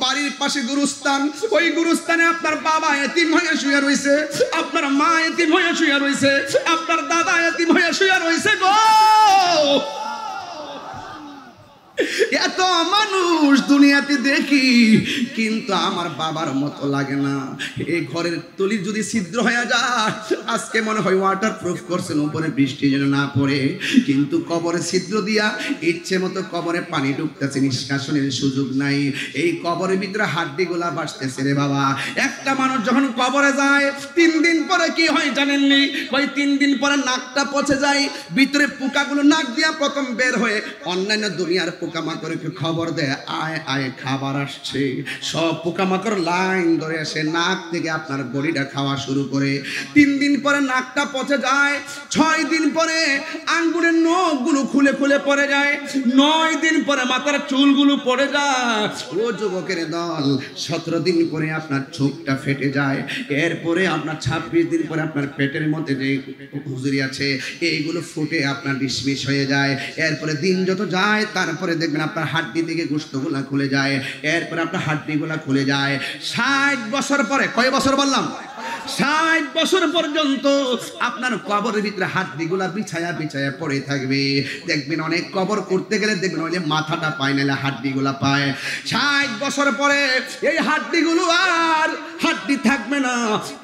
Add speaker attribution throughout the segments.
Speaker 1: বাড়ির পাশে গুরুস্থান, ওই গুরুস্থানে আপনার বাবা এতিম হয়ে শুয়ে রয়েছে, আপনার মা এতিম হয়ে শুয়ে রয়েছে, আপনার দাদা এতিম হয়ে শুয়ে রয়েছে গো। এত মানুষ দুনিয়াতে দেখি, কিন্তু আমার বাবার মতো লাগে না। এই ঘরের তলি যদি ছিদ্র হয়ে যায়, আজকে মনে হয় ওয়াটার প্রুফ করছেন উপরে বৃষ্টি যেন না পড়ে, কিন্তু কবরে ছিদ্র দিয়া ইচ্ছে মতো কবরে পানি ঢুকতেছে, নিষ্কাশনের সুযোগ নাই। এই কবরের ভিতরে হাড্ডিগুলা বাসতেছে রে বাবা। একটা মানুষ যখন কবরে যায় 3 দিন পরে কি হয় জানেননি? ওই 3 দিন পরে নাকটা পচে যায়, ভিতরে পোকাগুলো নাক দিয়া প্রথম বের হয়ে অন্যান্য দুনিয়ার পোকামাকড়কে খবর দেয়, আয় আয় খাবার আসছে। সব পোকামাকড় লাইন ধরে আসে, নাক থেকে আপনার বডিটা খাওয়া শুরু করে। 3 দিন পরে নাকটা পচে যায়, 6 দিন পরে আঙ্গুলের নখগুলো খুলে খুলে পড়ে যায়, 9 দিন পরে মাথার চুলগুলো পড়ে যায়। ও যুবকের দল, 17 দিন পরে আপনার চোখটা ফেটে যায়। এরপরে আপনার 26 দিন পরে আপনার পেটের মধ্যে যে হুজুরি আছে এইগুলো ফুটে আপনার ডিসমিস হয়ে যায়। এরপরে দিন যত যায় তারপরে দেখবেন আপনার হাড্ডি থেকে গোশতগুলা খুলে যায়, এরপরে আপনার হাড্ডিগুলা খুলে যায়। 60 বছর পরে, কয় বছর বললাম? 60 বছর পর্যন্ত আপনার কবরের ভিতরে হাড্ডিগুলা বিছায়া বিছায়া পড়ে থাকবে। দেখবেন অনেক কবর করতে গেলে দেখবেন ওই যে মাথাটা পায় না, হাড্ডিগুলা পায়। 60 বছর পরে এই হাড্ডিগুলো আর হাড্ডি থাকবে না,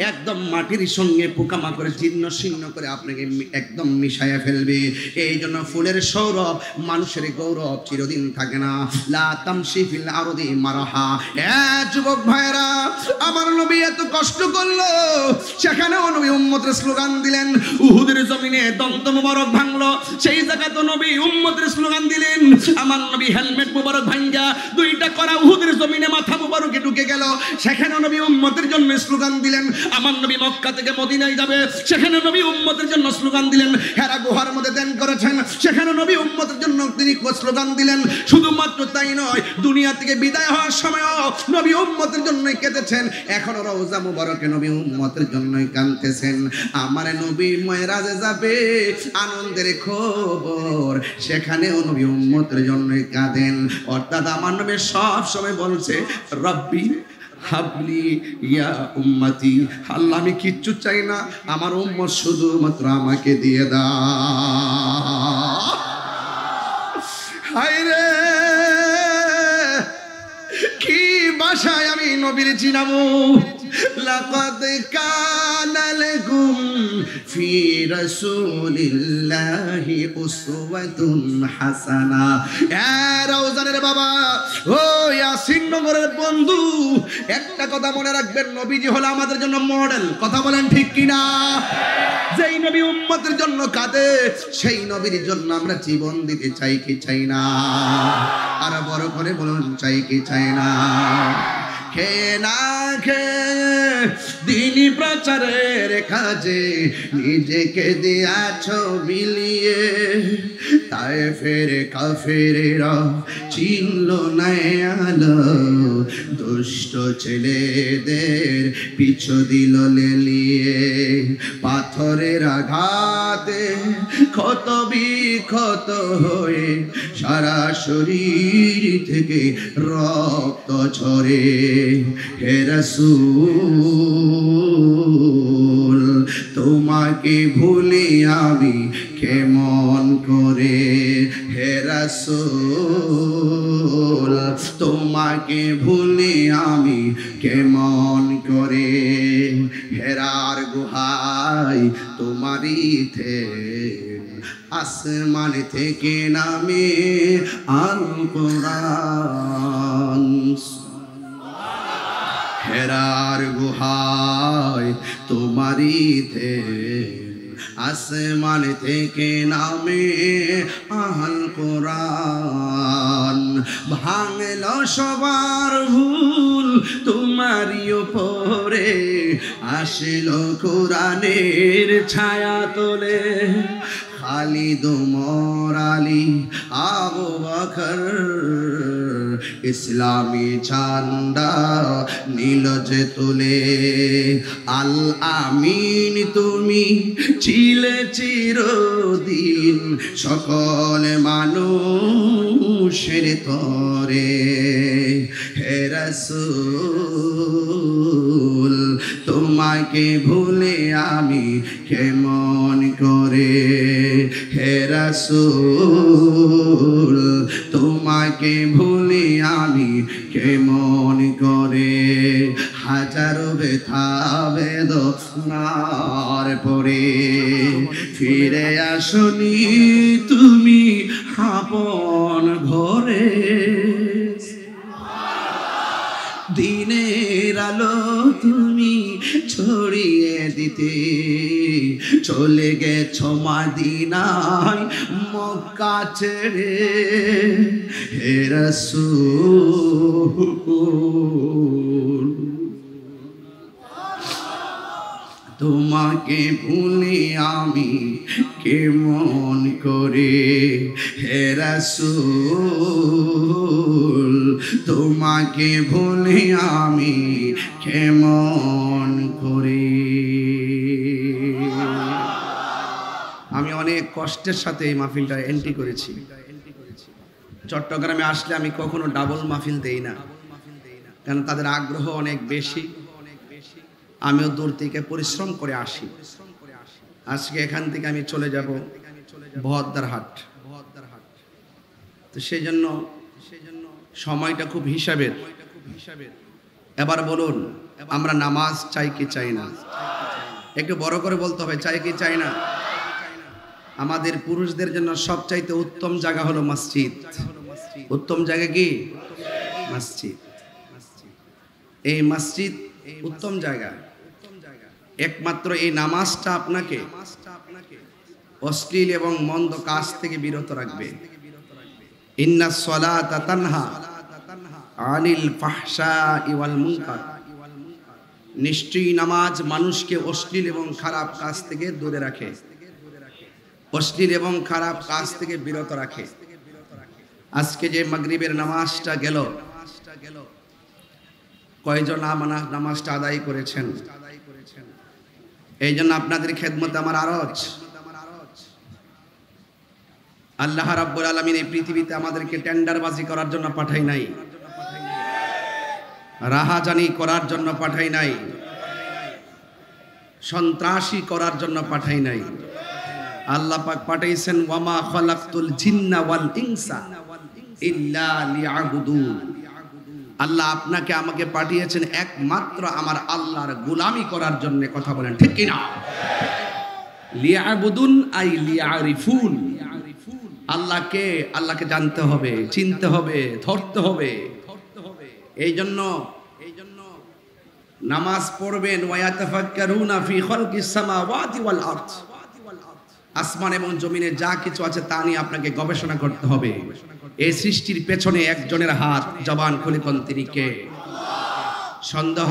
Speaker 1: একদম মাটির সঙ্গে পোকামাকড়ে জীর্ণ শীর্ণ করে আপনাকে একদম মিশাইয়া ফেলবে। এই জন্য ফুলের সৌরভ, মানুষের গৌরব চিরদিন থাকে না। লা তামশি ফিল আরদি মারাহা। যুবক ভাইরা, আমার নবী এত কষ্ট করলো, সেখানেও নবী উম্মতের স্লোগান দিলেন। উহুদের জমিনে দন্ত মুবারক ভাঙলো, সেই জায়গায় তো নবী উম্মতের স্লোগান দিলেন। আমার নবী হেলমেট মুবারক ভাঙ্গা 2টা করা উহুদের জমিনে মাথা মুবারকে ঢুকে গেল, সেখানে নবী উম্মতের জন্য স্লোগান দিলেন। আমার নবী মক্কা থেকে মদিনায় যাবে, সেখানে নবী উম্মতের জন্য স্লোগান দিলেন। হেরা গুহার মধ্যে ধ্যান করেছেন, সেখানে নবী উম্মতের জন্য তিনি স্লোগান দিলেন। শুধুমাত্র তাই নয়, দুনিয়া থেকে বিদায় হওয়ার সময়ও নবী উম্মতের জন্যই কেঁদেছেন। এখনো রওজা মুবারকে নবী উম্মতের জন্যই কাঁদতেছেন। আমার নবী মেরাজে যাবে, আনন্দের খবর, সেখানেও নবী উম্মতের জন্যই কাঁদেন। অর্থাৎ আমার নবী সব সময় বলছে, রব্বি হাবলি ইয়া উম্মতি, আল্লাহ আমি কিচ্ছু চাই না, আমার উম্মত শুধুমাত্র আমাকে দিয়ে দাও। হায় রে, কি ভাষায় আমি নবীর চিনাবো। লাকাদ কানা লাকুম ফি রাসূলিল্লাহি উসওয়াতুন হাসানা। রওজানের বাবা, ও ইয়াসিন নগরের বন্ধু, একটা কথা মনে রাখবেন, নবীজি হলো আমাদের জন্য মডেল। কথা বলেন ঠিক কিনা? যেই নবী উম্মতের জন্য কাঁদে, সেই নবীর জন্য আমরা জীবন দিতে চাই কি চাই না? আর বড় করে বলুন, চাই কি চাই না? খেয়ে না খেয়ে দিনী প্রচারের কাজে নিজেকে দিয়াছ বিলিয়ে, তাই ফের কাফেরেরা চিনল না আলো, দুষ্ট ছেলেদের পিছু দিল লেলিয়ে। পাথরের আঘাতে ক্ষত বিক্ষত হয়ে সারা শরীর থেকে রক্ত ঝরে। হে রাসূল, তোমাকে ভুলে আমি কেমন করে? হে রাসূল, তোমাকে ভুলে আমি কেমন করে? হেরার গুহায় তোমারই আসমান থেকে নামে আল কোরআন। হেরার গুহায় তোমারই আসমান থেকে নামে আল কোরআন। ভাঙল সবার ভুল তোমারই উপরে, আসল কোরআনের ছায়া তোলে। খালিদ, ওমর, আলী, আবু বকর ইসলামী ঝান্ডা নীল যে তুলে। আল আমিন তুমি ছিলে চিরদিন সকল মানুষের তরে। হে রাসূল তোমাকে ভুলে আমি কেমন করে, হে রাসূল তোমাকে ভুলে আমি কেমন করে, হাজারো ব্যথা বেদনার পরে ফিরে আসনি তুমি আপন ঘরে, দিনের আলো তুমি ছড়িয়ে দিতে চলে গেছো মদিনায় মক্কা ছেড়ে, হে রাসূল তোমাকে ভুলে আমি কেমন করে, হে রাসূল তোমাকে ভুলে আমি কেমন করে। আমি অনেক কষ্টের সাথে এই মাহফিলটা এন্ট্রি করেছি। চট্টগ্রামে আসলে আমি কখনো ডাবল মাহফিল দেই না, কারণ তাদের আগ্রহ অনেক বেশি, আমিও দূর থেকে পরিশ্রম করে আসি। আজকে এখান থেকে আমি চলে যাব বহদ্দারহাট, তো সেই জন্য সময়টা খুব হিসাবের। এবার বলুন আমরা নামাজ চাই কি চাই না? একটু বড় করে বলতে হবে, চাই কি চাই না? আমাদের পুরুষদের জন্য সবচাইতে উত্তম জায়গা হলো মসজিদ। উত্তম জায়গা কি? মসজিদ। এই মসজিদ উত্তম জায়গা। একমাত্র এই নামাজটা আপনাকে অশ্লীল এবং মন্দ কাজ থেকে বিরত রাখবে। ইন্নাস সালাতা তানহা আনিল ফাহশাই ওয়াল মুনকার, নিশ্চয়ই নামাজ মানুষকে অশ্লীল এবং খারাপ কাজ থেকে দূরে রাখে, অশ্লীল এবং খারাপ কাজ থেকে বিরত রাখে। আজকে যে মাগরিবের নামাজটা গেল, কয়জন নামাজটা আদায় করেছেন? এই জন্য আপনাদের খেদমতে আমার আরজ, আল্লাহ রাব্বুল আলামিন এই পৃথিবীতে আমাদেরকে টেন্ডারবাজি করার জন্য পাঠাই নাই, রাহাজানি করার জন্য পাঠাই নাই, সন্ত্রাসী করার জন্য পাঠাই নাই। আল্লাহ পাক পাঠাইছেন ওয়ামা খালাকতুল জিন্না ওয়াল ইনসা ইল্লা লিয়াবুদুন। আল্লাহ আপনাকে আমাকে পাঠিয়েছেন একমাত্র আমার আল্লাহর গোলামি করার জন্য। কথা বলেন ঠিক কিনা? লিয়াবুদুন আই লিয়ারিফুন। আল্লাহকে জানতে হবে, চিনতে হবে, ধরতে হবে। এই জন্য নামাজ পড়বেন ওয়ায়াতাফাক্কারুনা ফি খালকিস সামাওয়াতি ওয়াল আরদ। আসমান এবং জমিনে যা কিছু আছে তা নিয়ে আপনাকে গবেষণা করতে হবে। এই সৃষ্টির পেছনে একজনের হাত, জবান খুলে কোন তিনি কে? সন্দেহ,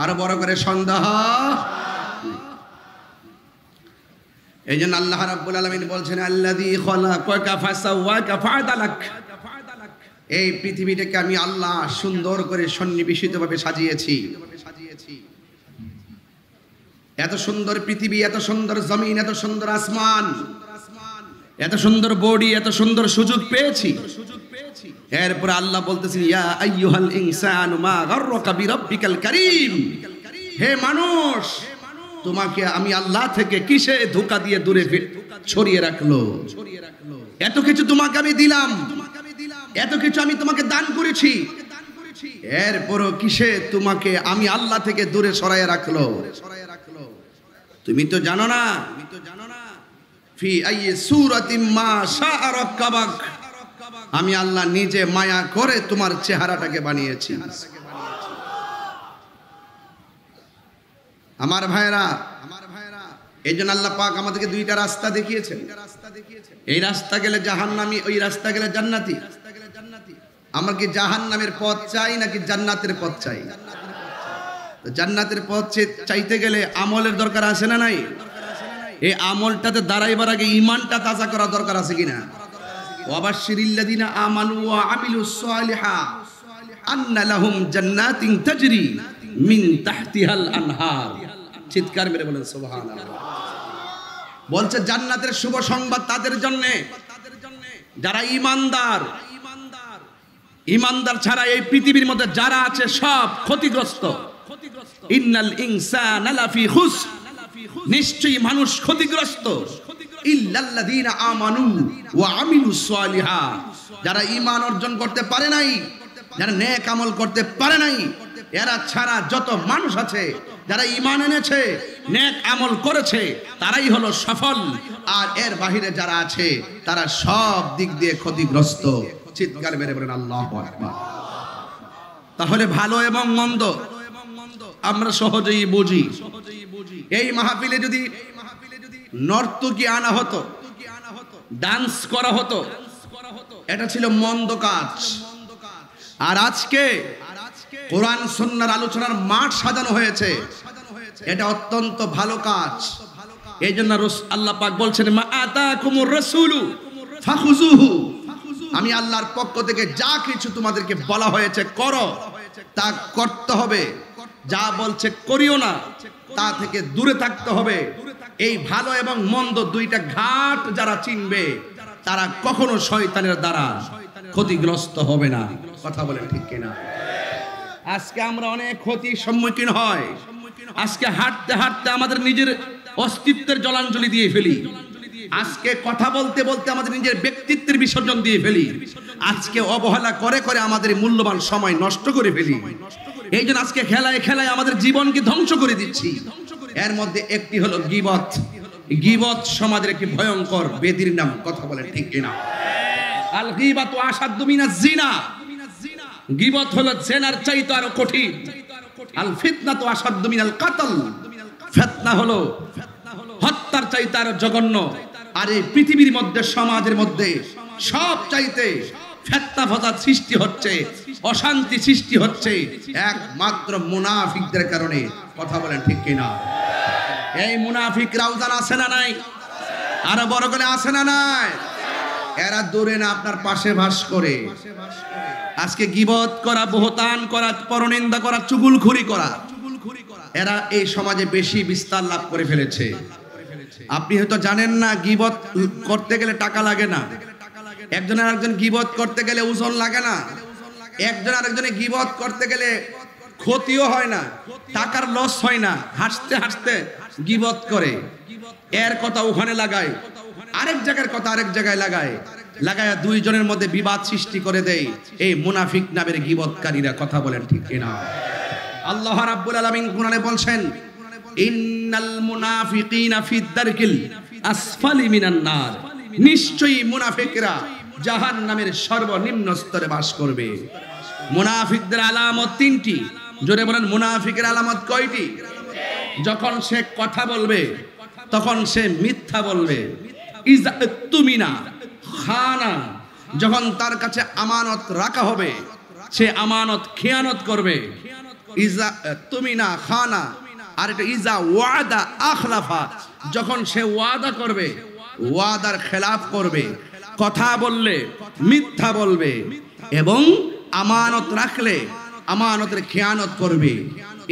Speaker 1: আরো বড় করে সন্দেহ। এই জন্য আল্লাহ রাব্বুল আলামিন বলছেন আল্লাযী খালাকাকা ফাসাওয়াকা ফাআদালাক। এই পৃথিবীটাকে আমি আল্লাহ সুন্দর করে সন্নিবেশিতভাবে সাজিয়েছি। এত সুন্দর পৃথিবী, এত সুন্দর জমিন, এত সুন্দর আসমান, এত সুন্দর বডি, এত সুন্দর সুযোগ পেয়েছি। এরপর আল্লাহ বলতেছেন ইয়া আইয়ুহাল ইনসানু মা গাররাকা বিরাব্বিকাল কারীম। হে মানুষ, তোমাকে আমি আল্লাহ থেকে কিসে ধোঁকা দিয়ে দূরে ছড়িয়ে রাখলো? এত কিছু তোমাকে আমি দিলাম, এত কিছু আমি তোমাকে দান করেছি, এরপরও কিসে তোমাকে আমি আল্লাহ থেকে দূরে সরাইয়া রাখলো? তুমি তো জানো না ফি আইয়ি সূরাতিম মা শাআ রাক্কাবাক। আমি আল্লাহ নিজে মায়া করে তোমার চেহারাটাকে বানিয়েছি। আমার ভাইরা, এই জন্য আল্লাহ পাক আমাদেরকে দুইটা রাস্তা দেখিয়েছেন। এই রাস্তা গেলে জাহান্নামী, ওই রাস্তা গেলে জান্নাতি। আমরা কি জাহান্নামের পথ চাই নাকি জান্নাতের পথ চাই? জান্নাতের পথ চাইতে গেলে আমলের দরকার আছে না নাই? এই আমলটাতে দাঁড়াইবার আগে ঈমানটা তাজা করা দরকার আছে কিনা? ওয়াবাশশিরিল্লাযিনা আমানু ওয়া আমিলুস সালিহাত আন্না লাহুম জান্নাতিন তাজরি মিন তাহতিহাল আনহার। চিৎকার মেরে বলেন সুবহানাল্লাহ। বলছে জান্নাতের শুভ সংবাদ তাদের জন্য যারা ঈমানদার, ইমানদার ছাড়া এই পৃথিবীর মধ্যে যারা আছে সব ক্ষতিগ্রস্ত। ইন্নাল ইনসানা লাফি খুসর, নিশ্চয়ই মানুষ ক্ষতিগ্রস্ত। ইল্লাল্লাযীনা আমানু ওয়া আমিলুস সালিহাত, যারা ঈমান অর্জন করতে পারে নাই, যারা নেক আমল করতে পারে নাই, এরা ছাড়া যত মানুষ আছে যারা ঈমান এনেছে, নেক আমল করেছে, তারাই হলো সফল। আর এর বাহিরে যারা আছে তারা সব দিক দিয়ে ক্ষতিগ্রস্ত। চিৎকার মেরে বলেন আল্লাহু আকবার। তাহলে ভালো এবং মন্দ আমরা সহজেই বুঝি। এই মাহফিলে যদি নর্তকী আনা হতো, ডান্স করা হতো, এটা ছিল মন্দ কাজ। আর আজকে কোরআন সুন্নাহর আলোচনার মাঠ সাজানো হয়েছে, এটা অত্যন্ত ভালো কাজ। এই জন্য আল্লাহ পাক বলছেন মা আতাকুমুর রাসূলু ফাখুযুহু, আমি আল্লাহর পক্ষ থেকে যা কিছু তোমাদেরকে বলা হয়েছে করো, তা করতে হবে। যা বলছে করিও না, তা থেকে দূরে থাকতে হবে। এই ভালো এবং মন্দ দুইটা ঘাট যারা চিনবে, তারা কখনো শয়তানের দ্বারা ক্ষতিগ্রস্ত হবে না। কথা বলেন ঠিক কিনা? আজকে আমরা অনেক ক্ষতির সম্মুখীন হয়। আজকে হাঁটতে হাঁটতে আমাদের নিজের অস্তিত্বের জলাঞ্জলি দিয়ে ফেলি। আজকে কথা বলতে বলতে আমাদের নিজের ব্যক্তিত্বের বিসর্জন দিয়ে ফেলি। আজকে অবহেলা করে করে আমাদের মূল্যবান সময় নষ্ট করে ফেলি। এই জন্য আজকে খেলায় খেলায় আমাদের জীবনকে ধ্বংস করে দিচ্ছি। এর মধ্যে একটি হলো গীবত। গীবত সমাজের একটি ভয়ঙ্কর বেদির নাম। কথা বলেন ঠিক কিনা? আল গীবাতু আশাদ্দু মিনাজ জিনা, গীবত হলো জেনার চাইতে আরো কঠিন। আল ফিতনাতু আশাদ্দু মিনাল কাতল, ফিতনা হলো হত্যার চাইতে আরো জঘন্য। আর এই পৃথিবীর মধ্যে, সমাজের মধ্যে সব চাইতে ফিতনা ফসাদ সৃষ্টি হচ্ছে, অশান্তি সৃষ্টি হচ্ছে একমাত্র মুনাফিকদের কারণে। কথা বলেন ঠিক কিনা? এই মুনাফিকরাও জানা আছে না নাই? আরো বড় করে আছে না নাই? এরা দূরে না, আপনার পাশে বাস করে। আজকে গীবত করা, বহতান করা, পরনিন্দা করা, চুগলখড়ি করা, এরা এই সমাজে বেশি বিস্তার লাভ করে ফেলেছে। আপনি হয়তো জানেন না, গীবত করতে গেলে টাকা লাগে না। একজন আরেকজন গীবত করতে গেলে ওজন লাগে না। একজন আরেকজনে গীবত করতে গেলে ক্ষতিও হয় না, টাকার লস হয় না। হাসতে হাসতে গীবত করে, এর কথা ওখানে লাগায়, আরেক জায়গার কথা আরেক জায়গায় লাগায়, লাগায় দুইজনের মধ্যে বিবাদ সৃষ্টি করে দেয় এই মুনাফিক নামের গীবতকারীরা। কথা বলেন ঠিক কিনা? আল্লাহ রাব্বুল আলামিন কোরআনে বলছেন ইন্নাল মুনাফিকিনা ফিদ দারকিল আসফালি মিনান নার, নিশ্চয়ই মুনাফিকরা জাহান্নামের সর্বনিম্ন স্তরে বাস করবে। মুনাফিকদের আলামত তিনটি। জোরে বলেন, মুনাফিকের আলামত কয়টি? যখন সে কথা বলবে তখন সে মিথ্যা বলবে। ইজা তুমিনা খানা, যখন তার কাছে আমানত রাখা হবে সে আমানত খেয়ানত করবে। ইজা তুমিনা খানা। আর এটা ইজা ওয়াদা আখলাফা, যখন সে ওয়াদা করবে ওয়াদার খেলাফ করবে। কথা বললে মিথ্যা বলবে, এবং আমানত রাখলে আমানতের খেয়ানত করবে।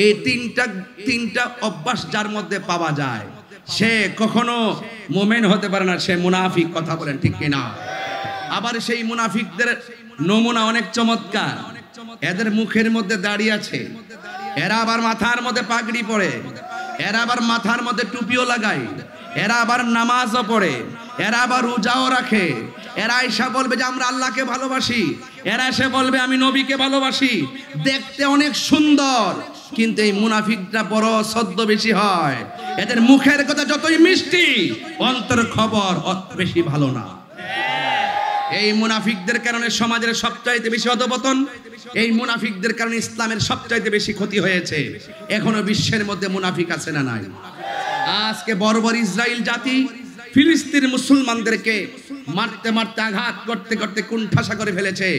Speaker 1: এই তিনটা অভ্যাস যার মধ্যে পাওয়া যায়, সে কখনো মুমিন হতে পারে না, সে মুনাফিক। কথা বলেন ঠিক কিনা? আবার সেই মুনাফিকদের নমুনা অনেক চমৎকার। এদের মুখের মধ্যে দাড়ি আছে, এরা আবার মাথার মধ্যে পাগড়ি পরে, এরা আবার মাথার মধ্যে টুপিও লাগায়, এরা আবার নামাজও পড়ে, এরা আবার রোজাও রাখে। এরা এসে বলবে যে আমরা আল্লাহকে ভালোবাসি, এরা এসে বলবে আমি নবীকে ভালোবাসি। দেখতে অনেক সুন্দর, কিন্তু এই মুনাফিকটা বড় ছদ্মবেশী হয়। এদের মুখের কথা যতই মিষ্টি, অন্তর খবর বেশি ভালো না। এই মুনাফিকদের কারণে সমাজের সবচাইতে বেশি অধপতন। এই মুনাফিকদের কারণে ইসলামের সবচাইতে বেশি ক্ষতি হয়েছে। এখনো বিশ্বের মধ্যে মুনাফিক আছে না নাই? আজকে বর্বর ইসরায়েল জাতি ফিলিস্তিন মুসলমানদেরকে মারতে মারতে, আঘাত করতে করতে কুণ্ঠাসা করে ফেলেছে।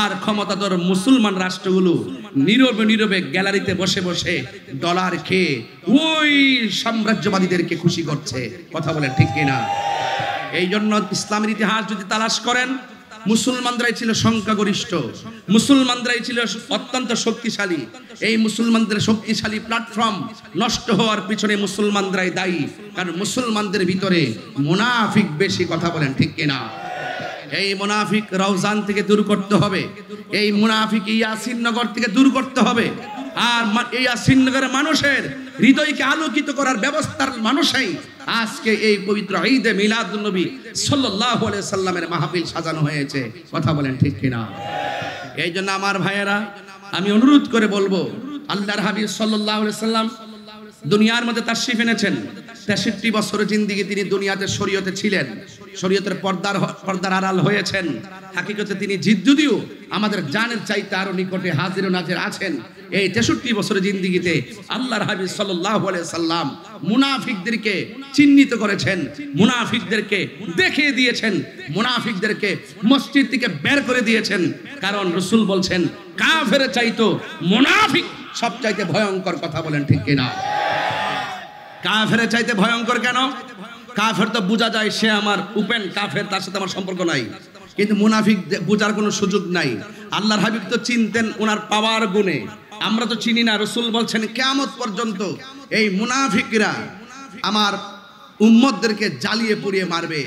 Speaker 1: আর ক্ষমতাধর মুসলমান রাষ্ট্রগুলো নীরবে নীরবে গ্যালারিতে বসে বসে ডলার খেয়ে ওই সাম্রাজ্যবাদীদেরকে খুশি করছে। কথা বলেন ঠিক কিনা? এই জন্য ইসলামের ইতিহাস যদি তালাশ করেন, মুসলমানরাই ছিল সংখ্যাগরিষ্ঠ, মুসলমানরাই ছিল অত্যন্ত শক্তিশালী। এই মুসলমানদের শক্তিশালী প্ল্যাটফর্ম নষ্ট হওয়ার পিছনে মুসলমানরাই দায়ী, কারণ মুসলমানদের ভিতরে মুনাফিক বেশি। কথা বলেন ঠিক কিনা? এই মুনাফিক রওজান থেকে দূর করতে হবে, এই মুনাফিক ইয়াসিন নগর থেকে দূর করতে হবে। আর এই ইয়াসিন নগরের মানুষের হৃদয়কে আলোকিত করার ব্যবস্থার মানুষই আজকে এই পবিত্র ঈদে মিলাদুন নবী সাল্লাল্লাহু আলাইহি সাল্লামের মাহফিল সাজানো হয়েছে। কথা বলেন ঠিক কিনা? এই জন্য আমার ভাইয়েরা, আমি অনুরোধ করে বলবো, আল্লাহর হাবিব সাল্লাল্লাহু আলাইহি সাল্লাম দুনিয়ার মধ্যে তাশরীফ এনেছেন। 63 বছরের জিন্দেগি তিনি দুনিয়াতে শরীয়তে ছিলেন, শরীয়তের পর্দার আড়াল হয়েছেন। হাকিকতে তিনি যদিও আমাদের জানের চাইতে আরো নিকটে হাজির ও নাজির আছেন। এই 63 বছরের জিন্দেগিতে আল্লাহর হাবিব সাল্লাল্লাহু আলাইহি সাল্লাম মুনাফিকদেরকে চিহ্নিত করেছেন, মুনাফিকদেরকে দেখিয়ে দিয়েছেন, মুনাফিকদেরকে মসজিদ থেকে বের করে দিয়েছেন। কারণ রাসূল বলছেন, কাফের চাইতো মুনাফিক সবচাইতে ভয়ঙ্কর। কথা বলেন ঠিক কিনা? কাফের চাইতে ভয়ঙ্কর কেন? কাফের তো বোঝা যায় সে আমার উপেন কাফের, তার সাথে আমার সম্পর্ক নাই। কিন্তু মুনাফিক বোঝার কোনো সুযোগ নাই। আল্লাহর হাবিব তো চিনতেন ওনার পাওয়ার গুণে, আমরা তো চিনি না। রাসূল বলছেন, কিয়ামত পর্যন্ত এই মুনাফিকরা আমার উম্মতদেরকে জ্বালিয়ে পুড়িয়ে মারবে।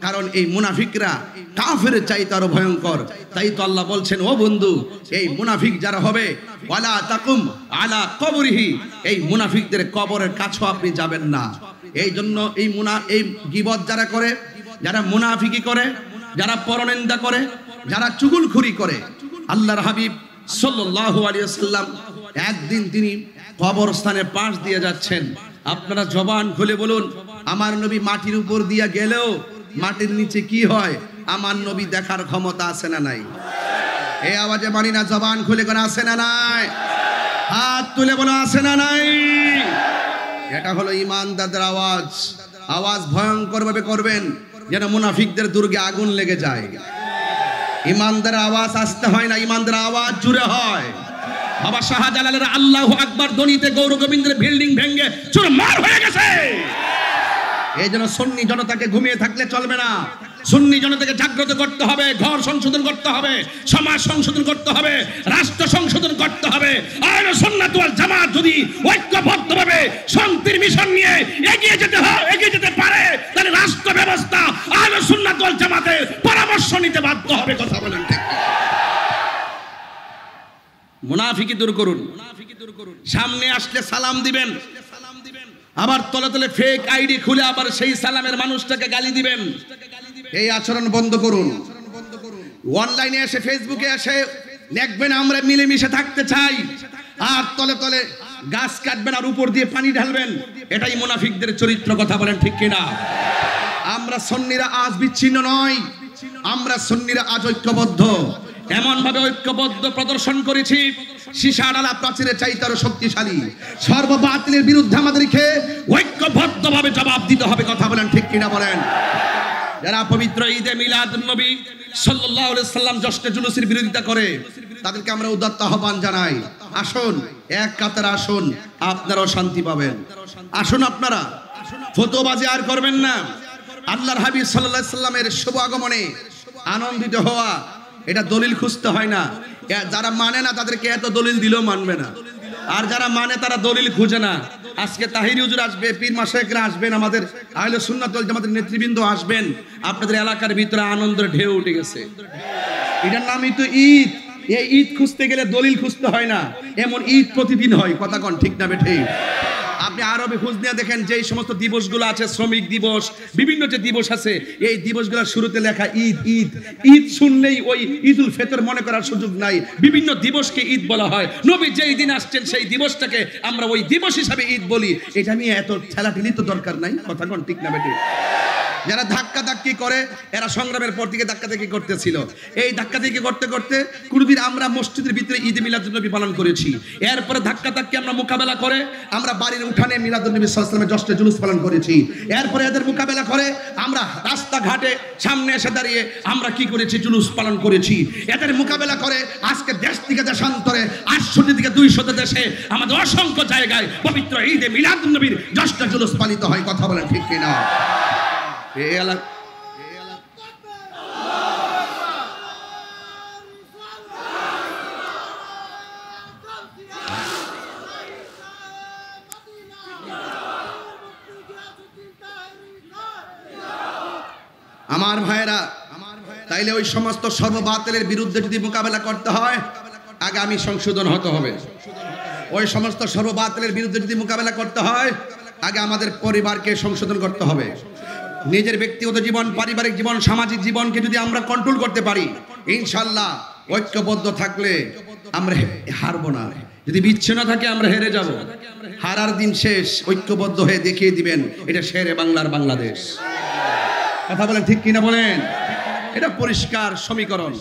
Speaker 1: কারণ এই মুনাফিকরা কাফের চাইতে আরো ভয়ঙ্কর। তাই তো আল্লাহ বলছেন, ও বন্ধু, এই মুনাফিক যারা হবে, ওয়ালা তাকুম আলা কবরিহি, এই মুনাফিকদের কবরের কাছেও আপনি যাবেন না। এই জন্য এই গীবত যারা করে, যারা মুনাফিকি করে, যারা পরনিন্দা করে, যারা চুগলখুরি করে, আল্লাহর হাবিব সাল্লাল্লাহু আলাইহি ওয়াসাল্লাম একদিন তিনি কবরস্থানের পাশ দিয়ে যাচ্ছেন। আপনারা জবান খুলে বলুন, আমার নবী মাটির উপর দিয়ে গেলেও মাটির নিচে কি হয় আমার নবী দেখার ক্ষমতা আছে না নাই? এই আওয়াজে মানি না, জবান খুলে করে আছে না নাই? হাত তুলে বলো আছে না নাই? এটা হলো ঈমানদারদের আওয়াজ। আওয়াজ ভয়ঙ্কর ভাবে করবেন যেন মুনাফিকদের দুর্গে আগুন লেগে যায়। ঈমানদারের আওয়াজ আসতে হয় না, ঈমানদারের আওয়াজ জুড়ে হয়। বাবা শাহজালালের আল্লাহু আকবার ধ্বনিতে গৌর গোবিন্দের বিল্ডিং ভেঙে চুরমার হয়ে গেছে। এই জন্য সুন্নি জনতাকে ঘুমিয়ে থাকলে চলবে না। সুন্নি জনতাকে জাগ্রত করতে হবে, ঘর সংশোধন করতে হবে, সমাজ সংশোধন করতে হবে, রাষ্ট্র সংশোধন করতে হবে। আহলে সুন্নাত ওয়াল জামাত যদি ঐক্যবদ্ধভাবে শান্তির মিশন নিয়ে এগিয়ে যেতে পারে, তাহলে রাষ্ট্র ব্যবস্থা আহলে সুন্নাত ওয়াল জামাতের পরামর্শ নিতে বাধ্য হবে। কথা বলেন ঠিক? মুনাফিকি দূর করুন। সামনে আসলে সালাম দিবেন, আবার তলে তলে ফেক আইডি খুলে আবার সেই সালামের মানুষটাকে গালি দিবেন। এই আচরণ বন্ধ করুন। অনলাইনে এসে, ফেসবুকে এসে লিখবেন আমরা মিলেমিশে থাকতে চাই, আর তলে তলে গাছ কাটবেন আর উপর দিয়ে পানি ঢালবেন। এটাই মুনাফিকদের চরিত্র। কথা বলেন ঠিক কিনা? আমরা সুন্নিরা আজ বিচ্ছিন্ন নয়, আমরা সুন্নিরা আজ ঐক্যবদ্ধ। এমন ভাবে ঐক্যবদ্ধ প্রদর্শন করেছি, সীসাডালা প্রাচীরের চাইতে আরো শক্তিশালী। সর্ববাতিলের বিরুদ্ধে আমাদেরকে ঐক্যবদ্ধভাবে জবাব দিতে হবে। কথা বলেন ঠিক কিনা? বলেন। যারা পবিত্র ঈদে মিলাদুন নবী সাল্লাল্লাহু আলাইহি সাল্লাম জশ্নে জুলুসের বিরোধিতা করে, তাদেরকে আমরা উদাত্ত আহ্বান জানাই, আসুন এক কাতারে আসুন, আপনারাও শান্তি পাবেন। আসুন, আপনারা ফতোয়াবাজি আর করবেন না। আল্লাহর হাবিব সাল্লাল্লাহু আলাইহি সাল্লামের শুভ আগমনে আনন্দিত হওয়া, এটা দলিল খুঁজতে হয় না। যারা মানে না তাদেরকে এত দলিল দিলেও মানবে না, আর যারা মানে তারা দলিল খুঁজে না। আজকে তাহিরি হুজুর আসবে, পীর মাশায়েখরা আসবেন, আমাদের আহলে সুন্নাত ওয়াল জামাতের নেতৃবৃন্দ আসবেন। আপনাদের এলাকার ভিতরে আনন্দের ঢেউ উঠে গেছে। এটার নামই তো ঈদ। এই ঈদ খুঁজতে গেলে দলিল খুঁজতে হয় না, এমন ঈদ প্রতিদিন হয়। কথা কন ঠিক না বেঠে? আপনি আরবে খোঁজ নিয়ে দেখেন, যেই সমস্ত দিবসগুলো আছে, শ্রমিক দিবস, বিভিন্ন যে দিবস আছে, এই দিবসগুলোর শুরুতে লেখা ঈদ। ঈদ ঈদ শুনলেই ওই ঈদুল ফিতর মনে করার সুযোগ নাই। বিভিন্ন দিবসকে ঈদ বলা হয়। নবী যেই দিন আসছেন সেই দিবসটাকে আমরা ওই দিবস হিসাবে ঈদ বলি। এটা নিয়ে এত ঠেলাঠেলি তো দরকার নাই। কথা কোন ঠিক না বেটে? যারা ধাক্কা ধাক্কি করে, এরা সংগ্রামের পর থেকে ধাক্কা ধাক্কি করতেছিল। এই ধাক্কা ধাক্কি করতে করতে কোনদিন আমরা মসজিদের ভিতরে ঈদ মিলাদুন নবী পালন করেছি। এরপরে ধাক্কা ধাক্কি আমরা মোকাবেলা করে আমরা বাড়ির উঠানে মিলাদুন নবী সাল্লাল্লাহু আলাইহি ওয়াসাল্লামের জশ্নে জুলুস পালন করেছি। এরপরে এদের মোকাবেলা করে আমরা রাস্তাঘাটে সামনে এসে দাঁড়িয়ে আমরা কি করেছি? জুলুস পালন করেছি। এদের মোকাবেলা করে আজকে দেশ থেকে দেশান্তরে 800 থেকে 200 দেশে আমাদের অসংখ্য জায়গায় পবিত্র ঈদে মিলাদুন নবীর জশ্নে জুলুস পালিত হয়। কথা বলেন ঠিক কিনা? আমার ভাইরা, তাই তাইলে ওই সমস্ত সর্ববাতিলের বিরুদ্ধে যদি মোকাবেলা করতে হয় আগে আমি সংশোধন হতে হবে। ওই সমস্ত সর্ববাতিলের বিরুদ্ধে যদি মোকাবেলা করতে হয় আগে আমাদের পরিবারকে সংশোধন করতে হবে। নিজের ব্যক্তিগত জীবন, পারিবারিক জীবন, সামাজিক জীবনকে যদি আমরা কন্ট্রোল করতে পারি, ইনশাআল্লাহ ঐক্যবদ্ধ থাকলে আমরা হারবো না। যদি বিচ্ছিন্ন থাকে আমরা হেরে যাব। হারার দিন শেষ, ঐক্যবদ্ধ হয়ে দেখিয়ে দিবেন এটা শেরে বাংলার বাংলাদেশ। কথা বলেন ঠিক কিনা বলেন? এটা পরিষ্কার সমীকরণ।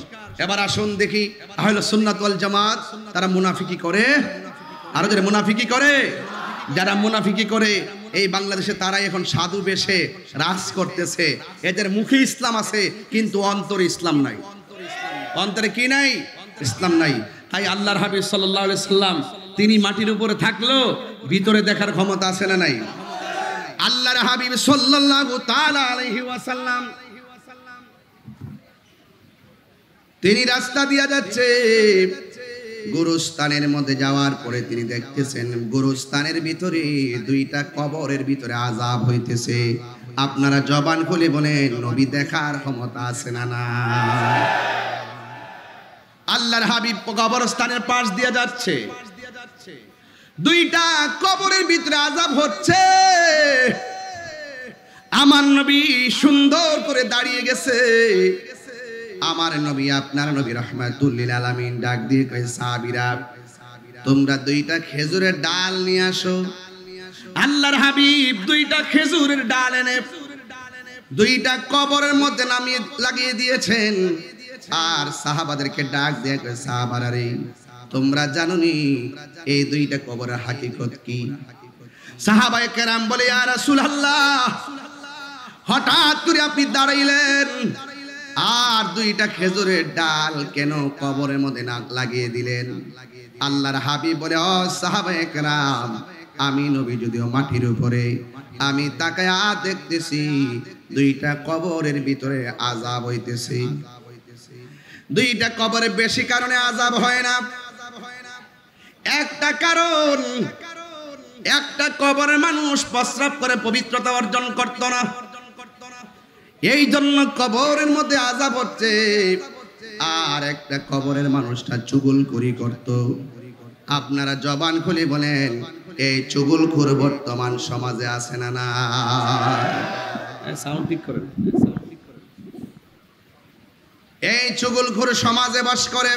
Speaker 1: এবার আসুন দেখি আহলে সুন্নাত ওয়াল জামাত তারা মুনাফিকি করে, আরো যারা মুনাফিকি করে, যারা মুনাফিকি করে এই বাংলাদেশে তারাই এখন সাধু বেশে রাজ করতেছে। এদের মুখে ইসলাম আছে কিন্তু অন্তরে ইসলাম নাই। অন্তরে কি নাই? ইসলাম নাই। তাই আল্লাহর হাবিব সাল্লাল্লাহু আলাইহি সাল্লাম তিনি মাটির উপরে থাকলেও ভিতরে দেখার ক্ষমতা আছে না নাই? আল্লাহর হাবিব সাল্লাল্লাহু তাআলা আলাইহি ওয়াসাল্লাম তিনি রাস্তা দিয়া যাচ্ছে, গোরস্থানের মধ্যে যাওয়ার পরে তিনি দেখতেছেন গোরস্থানের ভিতরে দুইটা কবরের ভিতরে আযাব হইতেছে। আপনারা জবান খুলে বলেন নবী দেখার ক্ষমতা আছে না না? আল্লাহর হাবিব কবরস্থানের পাশ দিয়ে যাচ্ছে, দুইটা কবরের ভিতরে আযাব হচ্ছে। আমার নবী সুন্দর করে দাঁড়িয়ে গেছে। আমার নবী, আপনার নবী রাহমাতুল লিল আলামিন ডাক দিয়ে কয়, সাহাবীরা তোমরা দুইটা খেজুরের ডাল নিয়ে আসো। আল্লাহর হাবিব দুইটা খেজুরের ডাল এনে দুইটা কবরের মধ্যে নামিয়ে লাগিয়ে দিয়েছেন। আর সাহাবাদেরকে ডাক দিয়ে কয়, সাহাবারা রে তোমরা জানোনি এই দুইটা কবরের হাকিকত কি? সাহাবায়ে কেরাম বলে, ইয়া রাসূলুল্লাহ হঠাৎ করে আপনি দাঁড়াইলেন আর দুইটা খেজুরের ডাল কেন কবরের মধ্যে না লাগিয়ে দিলেন? আল্লাহর হাবিব বলে, ও সাহাবায়ে কেরাম আমি নবী যদিও মাটির উপরে, আমি তাকায়া দেখতেছি দুইটা কবরের ভিতরে আযাব হইতেছে। দুইটা কবরে বেশি কারণে আযাব হয় না। একটা কারণ, একটা কবরের মানুষ প্রস্রাব করে পবিত্রতা অর্জন করত না, এই জন্য কবরের মধ্যে আযাব হচ্ছে। আর একটা কবরের মানুষটা চুগলখুরি করত। আপনারা জবান খুলে বলেন এই চুগলখোর বর্তমান সমাজে আছে না না? সাউন্ড ঠিক করেন। এই চুগলখোর সমাজে বাস করে।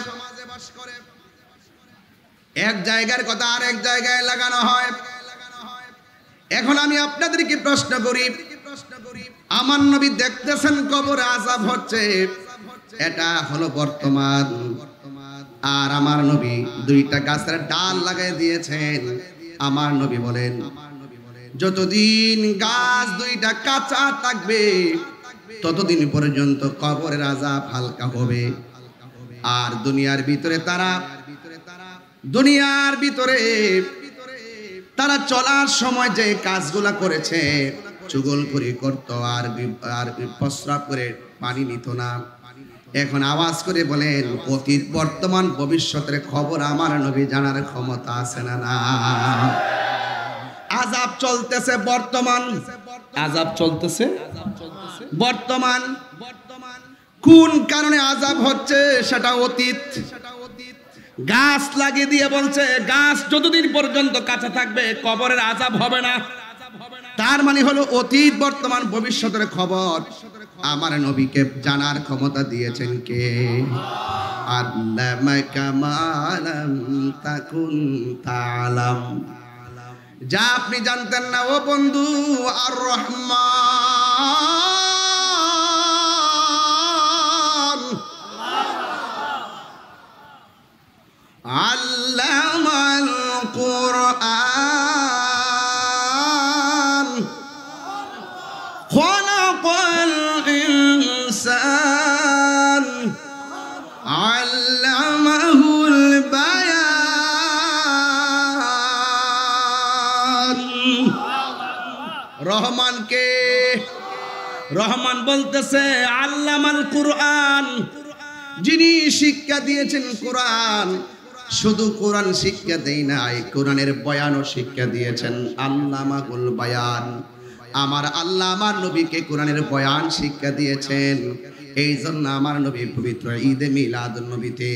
Speaker 1: এক জায়গার কথা আর এক জায়গায় লাগানো হয়। এখন আমি আপনাদেরকে প্রশ্ন করি, আমার নবী দেখতেছেন কবরে আযাব হচ্ছে, এটা হলো বর্তমান। আর আমার নবী দুইটা গাছের ডাল লাগাই দিয়েছেন। আমার নবী বলেন যতদিন গাছ দুইটা কাঁচা থাকবে ততদিন পর্যন্ত কবরের আযাব হালকা হবে। আর দুনিয়ার ভিতরে তারা চলার সময় যে কাজগুলা করেছে, চুগলখুরি করত আর প্রস্রাব করে পানি নিত না। এখন আওয়াজ করে বলেন অতীত বর্তমান ভবিষ্যতের খবর আমার নবী জানার ক্ষমতা আছে না না? আযাব চলতেছে বর্তমান, আযাব চলতেছে বর্তমান। কোন কারণে আযাব হচ্ছে সেটা অতীত। গাছ লাগিয়ে দিয়ে বলছে গাছ যতদিন পর্যন্ত কাঁচা থাকবে কবরের আযাব হবে না। তার মানে হলো অতীত বর্তমান ভবিষ্যতের খবর আমার নবীকে জানার ক্ষমতা দিয়েছেন কে? আল্লামাকা মা লাম তাকুন তা'লাম, যা আপনি জানতেন না ও বন্ধু। আর রহমান আল্লামাল কুরআন খালাকাল ইনসান আল্লামাহুল বায়ান। রহমান কে? রহমান বলতেছে আল্লামাল কুরআন, যিনি শিক্ষা দিয়েছেন কোরআন। শুধু কোরআন শিক্ষা দেয় নাই, কোরআনের বয়ানও শিক্ষা দিয়েছেন। আল্লামাহুল বায়ান, আমার আল্লাহ আমার নবীকে কোরআনের বয়ান শিক্ষা দিয়েছেন। এই জন্য আমার নবী পবিত্র ঈদে মিলাদুন নবীতে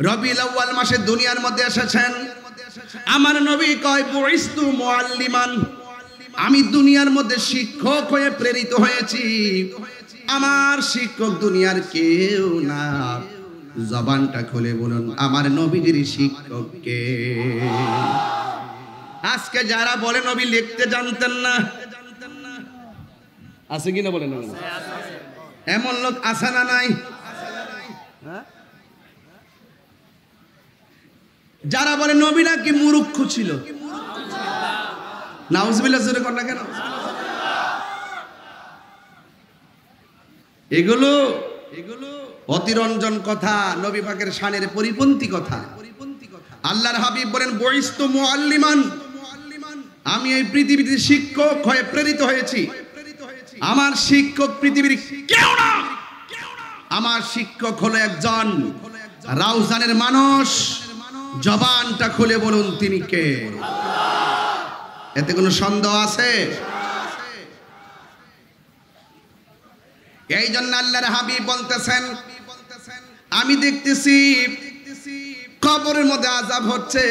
Speaker 1: রবিউল আউয়াল মাসে দুনিয়ার মধ্যে এসেছেন। আমার নবী কয় বুইস্তু মুআল্লিমান, আমি দুনিয়ার মধ্যে শিক্ষক হয়ে প্রেরিত হয়েছি। আমার শিক্ষক দুনিয়ার কেউ না। জবানটা খুলে বলুন আমার নবীর শিক্ষক কে? আজকে যারা বলে নবী লিখতে জানতেন না, আছে কিনা বলেন? এমন লোক আছে না নাই? যারা বলে নবী নাকি মূর্খ ছিল, নাউজুবিল্লাহ জোরে কর না কেন? এগুলো অতিরঞ্জন কথা, নবী পাকের শানের পরিপন্থী কথা। আল্লাহর হাবিব বলেন বুইস্তু মুআল্লিমান, আমি এই পৃথিবীতে শিক্ষক হয়ে প্রেরিত হয়েছি। আমার শিক্ষক পৃথিবীর কেউ না, আমার শিক্ষক হলো একজন রাউজানের মানুষ। জবানটা খুলে বলুন তিনি কে? এতে কোনো সন্দেহ আছে? এই জন্য আল্লাহর হাবিব বলতেছেন আমি দেখতেছি কবরের মধ্যে আযাব হচ্ছে।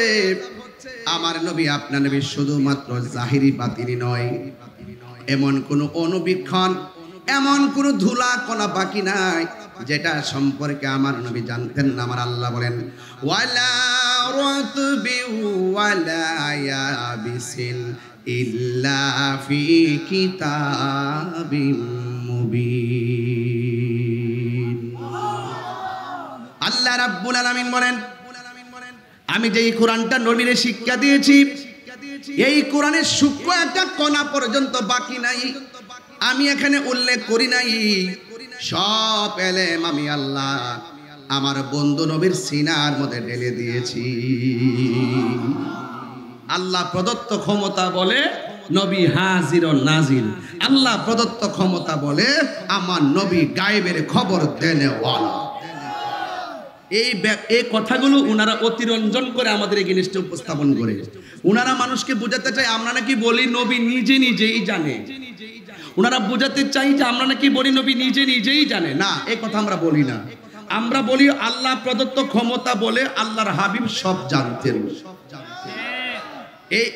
Speaker 1: আমার নবী আপনার নবী শুধুমাত্র জাহিরি বাতিনি নয়, এমন কোন অনুবীক্ষণ, এমন কোন ধুলা কণা বাকি নাই যেটা সম্পর্কে আমার নবী জানতেন না। আমার আল্লাহ বলেন ওয়ালা রাতবি ওয়ালা ইয়াবিসিন ইল্লা ফি কিতাবিম মুবিন। আল্লাহ রাব্বুল আলামিন বলেন আমি যেই কোরআনটা নবীরে শিক্ষা দিয়েছি, এই কোরআনের সূক্ষ্ম একটা কণা পর্যন্ত বাকি নাই, আমি এখানে উল্লেখ করি নাই। সব এলেম আমি আল্লাহ আমার বন্ধু নবীর সিনার মধ্যে ঢেলে দিয়েছি। আল্লাহ প্রদত্ত ক্ষমতা বলে নবী হাজির ও নাজির। আল্লাহ প্রদত্ত ক্ষমতা বলে আমার নবী গায়েবের খবর দেনেওয়ালা। এই কথাগুলো উনারা অতিরঞ্জন করে আমাদের এই জিনিসটা উপস্থাপন করে। উনারা মানুষকে বোঝাতে চায় আমরা নাকি বলি নবী নিজে নিজেই জানে। উনারা বোঝাতে চাই যে আমরা নাকি বলি নবী নিজে নিজেই জানে। না, এই কথা আমরা বলি না। আমরা বলি আল্লাহ প্রদত্ত ক্ষমতা বলে আল্লাহর হাবিব সব জানতেন।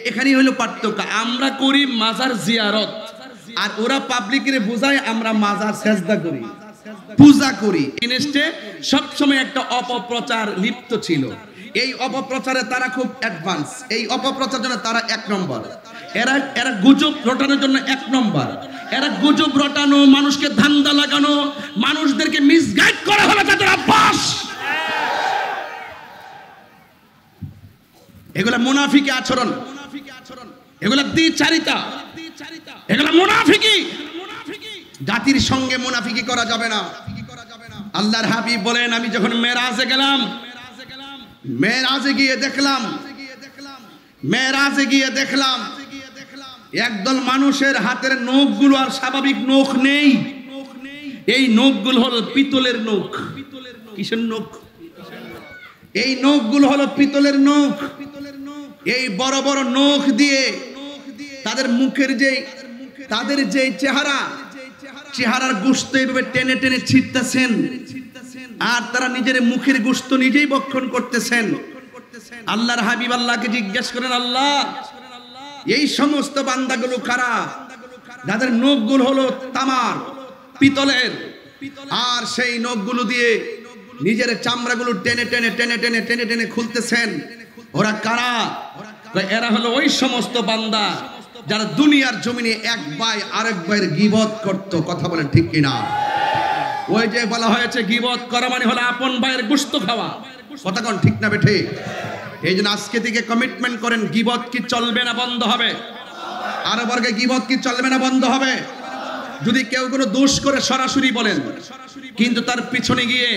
Speaker 1: এখানেই হলো পার্থক্য। আমরা করি মাজার জিয়ারত, আর ওরা পাবলিকের বোঝায় আমরা মাজার সেজদা করি, পূজা করি। জিনিসটা সবসময় একটা অপপ্রচার লিপ্ত ছিল। এই অপপ্রচারে তারা খুব অ্যাডভান্স। এই অপপ্রচারের জন্য তারা এক নম্বর। এরা গুজব রটানোর জন্য এক নম্বর। এরা গুজব রটানো, মানুষকে ধান্দা লাগানো, মানুষদেরকে মিসগাইড করা হলো তাদের অভ্যাস। এগুলা মুনাফিকি আচরণ, এগুলা দ্বিচারিতা, এগুলা মুনাফিকি। জাতির সঙ্গে মুনাফিকি করা যাবে না। আল্লাহর হাবিব বলেন আমি যখন মেরাজে গেলাম, মেরাজে গিয়ে দেখলাম একদল মানুষের হাতের নখগুলো আর স্বাভাবিক নখ নেই। এই নখগুলো হলো পিতলের নখ। কিসের নখ? এই নখগুলো হলো পিতলের নখ। এই বড় বড় নখ দিয়ে তাদের মুখের তাদের যে চেহারার গোশত এইভাবে টেনে টেনে ছিটতেছেন, আর তারা নিজের মুখের গোশত নিজেই ভক্ষণ করতেছেন। আল্লাহর হাবিব আল্লাহকে জিজ্ঞেস করেন আল্লাহ এই সমস্ত বান্দাগুলো কারা? যাদের নখগুলো হলো তামার, পিতলের, আর সেই নখগুলো দিয়ে নিজের চামড়াগুলো টেনে টেনে টেনে টেনে টেনে টেনে খুলতেছেন। ওরা কারা? এরা হলো ওই সমস্ত বান্দা যারা দুনিয়ার জমিনে এক ভাই আরেক ভাইয়ের গীবত করত। কথা বলেন ঠিক কিনা? ওই যে বলা হয়েছে গীবত করা মানে হলো আপন ভাইয়ের গোশত খাওয়া। কথা কোন ঠিক না বেঠে? এই জন্য আজকে থেকে কমিটমেন্ট করেন গীবত কি চলবে না বন্ধ হবে? আরো বর্গে গীবত কি চলবে না বন্ধ হবে? যদি কেউ কোনো দোষ করে সরাসরি বলেন, কিন্তু তার পিছনে গিয়ে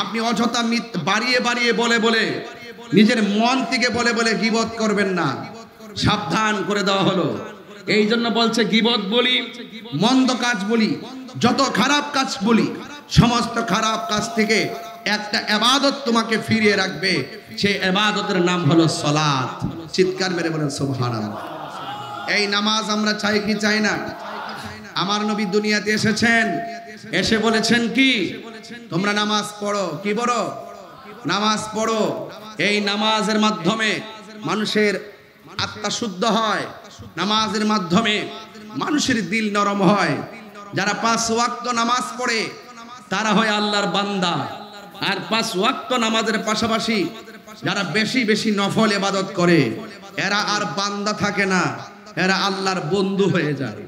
Speaker 1: আপনি অযথা বাড়িয়ে বাড়িয়ে বলে নিজের মন থেকে বলে গীবত করবেন না। সাবধান করে দেওয়া হলো। এই জন্য বলছে গীবত বলি, মন্দ কাজ বলি, যত খারাপ কাজ বলি, সমস্ত খারাপ কাজ থেকে একটা ইবাদত তোমাকে ফিরিয়ে রাখবে। সেই ইবাদতের নাম হলো সালাত। চিৎকার মেরে বলেন সুবহানাল্লাহ। এই নামাজ আমরা চাই কি চাই না? আমার নবী দুনিয়াতে এসেছেন, এসে বলেছেন কি, তোমরা নামাজ পড়ো। কি বড়? নামাজ পড়ো। এই নামাজের মাধ্যমে মানুষের আত্মা শুদ্ধ হয়, নামাজের মাধ্যমে মানুষের দিল নরম হয়। যারা 5 ওয়াক্ত নামাজ পড়ে তারা হয় আল্লাহর বান্দা। আর 5 ওয়াক্ত নামাজের পাশাপাশি যারা বেশি বেশি নফল ইবাদত করে এরা আর বান্দা থাকে না, এরা আল্লাহর বন্ধু হয়ে যায়।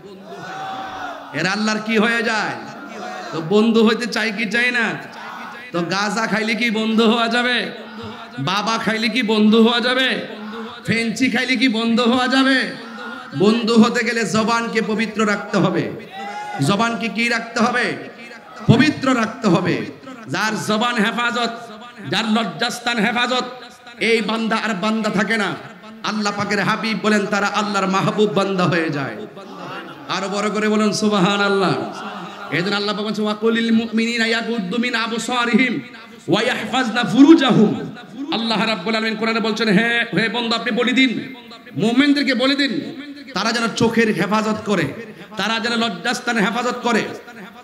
Speaker 1: এরা আল্লাহর কি হয়ে যায়? তো বন্ধু হইতে চাই কি চাই না? তো গাঁজা খাইলে কি বন্ধু হওয়া যাবে? বাবা খাইলে কি বন্ধু হওয়া যাবে? ফেঞ্চি খাইলে কি বন্ধু হওয়া যাবে? বন্ধু হতে গেলে জবানকে পবিত্র রাখতে হবে। জবানকে কি রাখতে হবে? পবিত্র রাখতে হবে। যার জবান হেফাজত, যার লজ্জাস্থান হেফাজত, এই বান্দা আর বান্দা থাকে না। আল্লাহ পাকের হাবিব বলেন তারা আল্লাহর মাহবুব বান্দা হয়ে যায়। আরো বড় করে বলেন সুবহানাল্লাহ। এজন্য আল্লাহ পাক বলেন ওয়াকুলিল মুমিনিনা ইয়াগুদ্দু মিন আবসারিহিম ওয়া ইয়াহফাজনা ফুরুজাহুম। আল্লাহ রাব্বুল আলামিন কোরআনে বলছেন, হে বন্ধু আপনি বলে দিন, মুমিনদেরকে বলে দিন তারা যেন চোখের হেফাজত করে, তারা যেন লজ্জাস্থানের হেফাজত করে।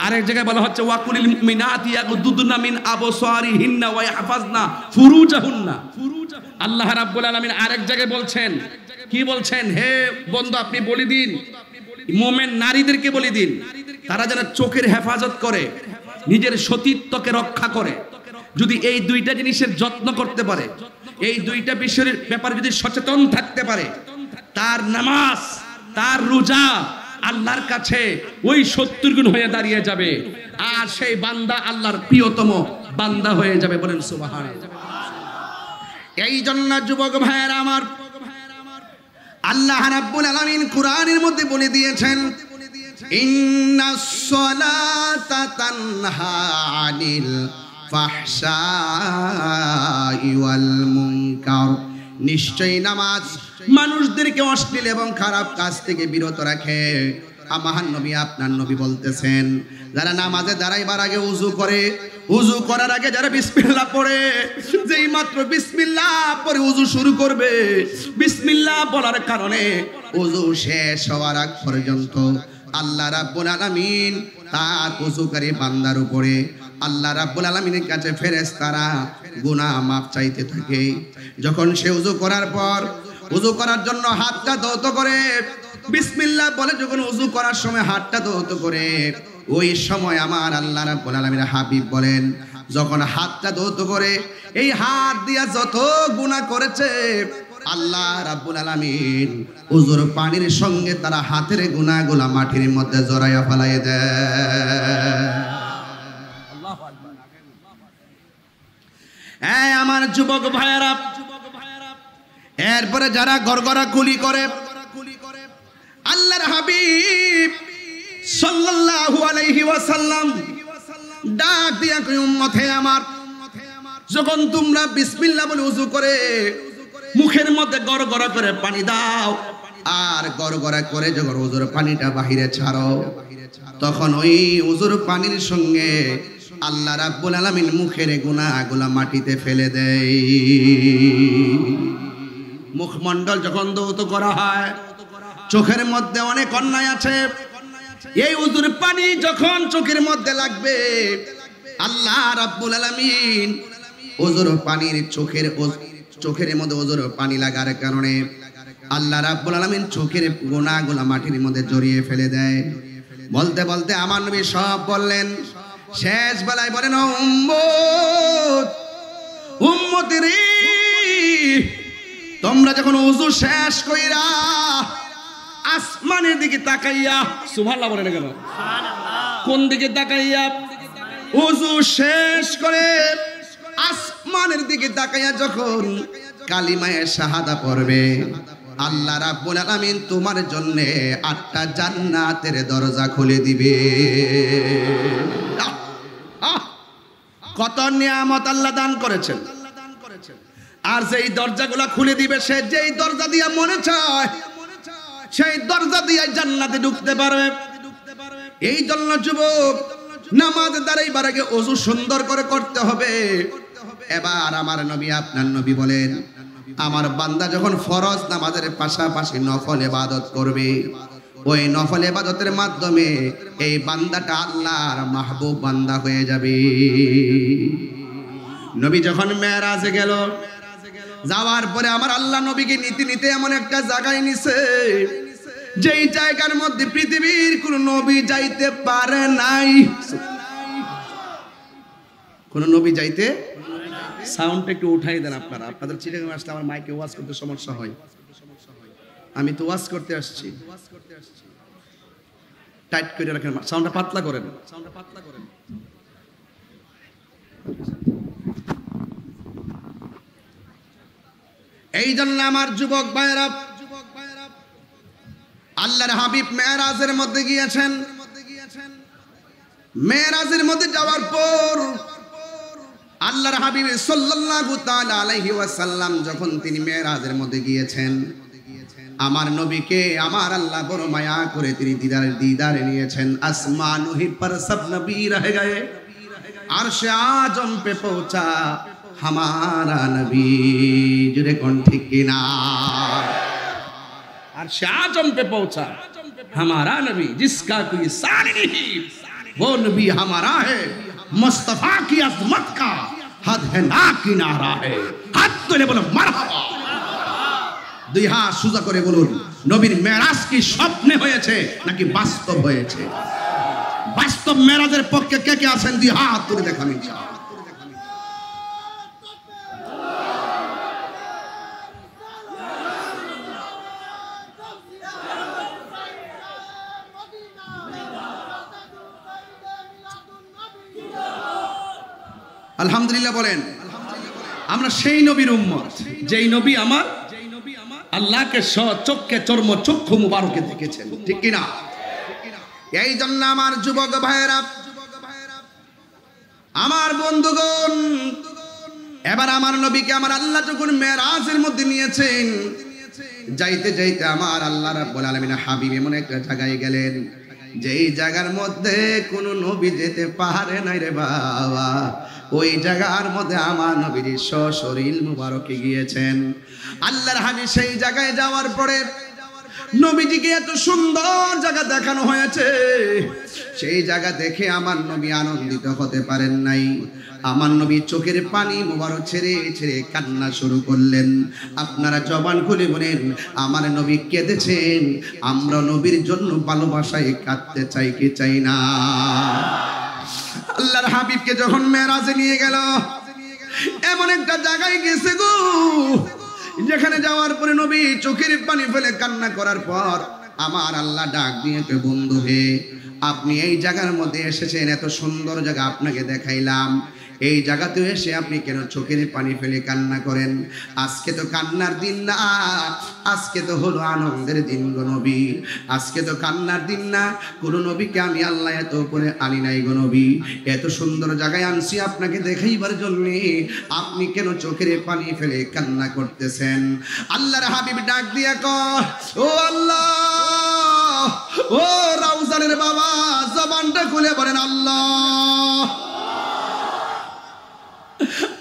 Speaker 1: আরেক জায়গায় বলা হচ্ছে ওয়াকুলিল মুমিনাতি ইয়াগুদ্দুনা মিন আবসারিহিন্না ওয়া ইয়াহফাজনা ফুরুজাহুন্না। আল্লাহ রাব্বুল আলামিন আরেক জায়গায় বলছেন, কি বলছেন? হে বন্ধু আপনি বলে দিন, মুমিন নারীদেরকে বলে দিন তারা যেন চোখের হেফাজত করে, নিজের সতীত্বকে রক্ষা করে। যদি এই দুইটা জিনিসের যত্ন করতে পারে, এই দুইটা বিষয়ের ব্যাপারে যদি সচেতন থাকতে পারে, তার নামাজ, তার রোজা আল্লাহর কাছে ওই 70 গুণ হয়ে দাঁড়িয়ে যাবে। আর সেই বান্দা আল্লাহর প্রিয়তম বান্দা হয়ে যাবে। বলেন সুবহানাল্লাহ। এই জন্য যুবক ভাইয়েরা আমার, আল্লাহ রাব্বুল আলামিন কুরআনের মধ্যে বলে দিয়েছেন, ইন্নাস সালাতা তানহা আনিল ফাহশাই ওয়াল মুনকার। নিশ্চয়ই নামাজ মানুষদেরকে অশ্লীল এবং খারাপ কাজ থেকে বিরত রাখে। আমার নবী আপনার নবী বলতেছেন, যারা নামাজে দাঁড়াইবার আগে উযু করে, উযু করার আগে যারা বিসমিল্লাহ পড়ে, যেই মাত্র বিসমিল্লাহ পড়ে উযু শুরু করবে, বিসমিল্লাহ বলার কারণে উযু শেষ হওয়ার আগ পর্যন্ত আল্লাহ রাব্বুল আলামিন তার উযুকারী বান্দার উপরে, আল্লাহ রাব্বুল আলামিনের কাছে ফেরেশতারা গুনাহ মাফ চাইতে থাকে। যখন সে উযু করার পর উযু করার জন্য হাতটা ধৌত করে, বিসমিল্লাহ বলে যখন উযু করার সময় হাতটা ধৌত করে, ওই সময় আমার আল্লাহ রাব্বুল আলামিনের হাবিব বলেন, যখন হাতটা ধৌত করে এই হাত দিয়া যত গুনাহ করেছে আল্লাহ রাব্বুল আলামিন উযুর পানির সঙ্গে তারা হাতের গুনাহগুলা মাটির মধ্যে জড়াইয়া ফেলাইয়া দেয়। আল্লাহু আকবার। এই আমার যুবক ভাইয়েরা, এরপরে যারা গড়গড়া কুলি করে, আল্লাহর হাবিব সাল্লাল্লাহু আলাইহি ওয়াসাল্লাম ডাক দিয়া কই, উম্মতে আমার, যখন তোমরা বিসমিল্লাহ বলে ওযু করে মুখের মধ্যে গড়গড়া করে পানি দাও, আর গড়গড়া করে যখন ওযুর পানিটা বাহিরে ছাড়ো, তখন ওই ওযুর পানির সঙ্গে আল্লাহ রাব্বুল আলামিন মুখের গুনাহগুলা মাটিতে ফেলে দেয়। মুখমণ্ডল যখন ধৌত করা হয়, চোখের মধ্যে অনেক অন্যায় আছে, এই ওযুর পানি যখন চোখের মধ্যে লাগবে, আল্লাহ রাব্বুল আলামিন ওযুর পানির চোখের মধ্যে ওযুর পানি লাগার কারণে আল্লাহ রাব্বুল আলামিন চোখের গুনাহগুলা মাটির মধ্যে জড়িয়ে ফেলে দেয়। বলতে বলতে আমার নবী সব বললেন, শেষ বেলায় বলেন, উম্মত, উম্মতি রে, তোমরা যখন ওযু শেষ কইরা আসমানের দিকে তাকাইয়া, সুবহানাল্লাহ বলেন কেন? কোন দিকে তাকাইয়া? ওযু শেষ করে আসমানের দিকে তাকাইয়া যখন কালিমায়ে শাহাদা পড়বে, আল্লাহ রাব্বুল আলামিন তোমার জন্য 8টা জান্নাতের দরজা খুলে দিবে। কত নিয়ামত আল্লাহ দান করেছেন। আর যেই দরজাগুলো খুলে দিবে, সে যেই দরজা দিয়ে মনে চায় সেই দরজা দিয়ে জান্নাতে ঢুকতে পারবে। এই জন্য যুবক, নামাজ দাঁড়াইবার আগে ওযু সুন্দর করে করতে হবে। এবার আমার নবী আপনার নবী বলেন, আমার বান্দা যখন ফরজ নামাজের পাশাপাশি নফল ইবাদত করবে, ওই নফল ইবাদতের মাধ্যমে এই বান্দাটা আল্লাহর মাহবুব বান্দা হয়ে যাবে। নবী যখন মেরাজে গেল, যাওয়ার পরে আমার আল্লাহ নবীকে নিতে নিতে এমন একটা জায়গায় নিছে, যেই জায়গার মধ্যে পৃথিবীর কোন নবী যাইতে পারে নাই। কোন নবী যাইতে, সাউন্ডটা একটু উঠাই দেন আপনারা। আপনাদের চিটাগাং আসলে আমার মাইকে ওয়াজ করতে সমস্যা হয়, আমি তো ওয়াজ করতে আসছি। টাইট করে রাখেন, সাউন্ডটা পাতলা করেন। এই জন্য আমার যুবক ভাইরা, আল্লাহর হাবিব মেরাজের মধ্যে গিয়েছেন। মেরাজের মধ্যে যাওয়ার পর আল্লাহর হাবিব সাল্লাল্লাহু তাআলা আলাইহি ওয়াসাল্লাম যখন তিনি মেরাজের মধ্যে গিয়েছেন, আমার নবীকে আমার আল্লাহ বড় মায়া করে তিনি দিদারে নিয়েছেন। আসমান হি পর সব নবী রহ গয়ে, আরশে আজম পে পৌঁছা हमारा नबी। जुरे कौन ठीक की ना, अर्श आजम पे पहुंचा हमारा नबी, जिसका कोई सानी नहीं वो नबी हमारा है। मुस्तफा की अजमत का हद है ना किनारा है। हाथ तुले बोलो मरहबा। দুই হাত সোজা করে বলুন, নবীর মেরাজ কি স্বপ্নে হয়েছে নাকি বাস্তব হয়েছে? বাস্তব মেরাজের পক্ষে কে কে আছেন দুই হাত তুলে দেখান ইনশাআল্লাহ। আলহামদুলিল্লাহ বলেন। আমরা সেই নবীর উম্মত, যেই নবী আমার আল্লাহকে চক্ষে চর্ম চক্ষু মুবারকে দেখেছেন, ঠিক কিনা? এই জন্য আমার যুবক ভাইয়েরা, আমার বন্ধুগণ, এবার আমার নবীকে আমার আল্লাহ যখন মেরাজের মধ্যে নিয়েছেন, যাইতে যাইতে আমার আল্লাহ রাব্বুল আলামিন হাবিব এমন একটা জায়গায় গেলেন, যেই জায়গার মধ্যে কোনো নবী যেতে পারে নাই রে বাবা। ওই জায়গার মধ্যে আমার নবীর সশরীর মুবারকে গিয়েছেন। আল্লাহর হাবিব সেই জায়গায় যাওয়ার পরে নবীজিকে এত সুন্দর জায়গা দেখানো হয়েছে, সেই জায়গা দেখে আমার নবী আনন্দিত হতে পারেন নাই। আমার নবী চোখের পানি মুবারক ছেড়ে ছেড়ে কান্না শুরু করলেন। আপনারা জবান খুলে বলেন, আমার নবী কেঁদেছেন। আমরা নবীর জন্য ভালোবাসায় কাঁদতে চাই কি চাই না? আল্লাহর হাবিবকে যখন মেরাজে নিয়ে গেল, এমন একটা জায়গায় গেছে গো, যেখানে যাওয়ার পরে নবী চোখের পানি ফেলে কান্না করার পর আমার আল্লাহ ডাক দিয়েছে, বন্ধু হে, আপনি এই জায়গার মধ্যে এসেছেন, এত সুন্দর জায়গা আপনাকে দেখাইলাম, এই জায়গাতে এসে আপনি কেন চোখের পানি ফেলে কান্না করেন? আজকে তো কান্নার দিন না, আজকে তো হলো আনন্দের দিন গো নবী। আজকে তো কান্নার দিন না, কোন নবীকে আমি আল্লাহ এত করে আনি নাই গো নবী। এত সুন্দর জায়গায় আনছি আপনাকে দেখাইবার জন্য, আপনি কেন চোখের পানি ফেলে কান্না করতেছেন? আল্লাহর হাবিব ডাক দিয়া কয়, ও আল্লাহ, ও রাউজানের বাবা, জবানটা খুলে বলেন আল্লাহ।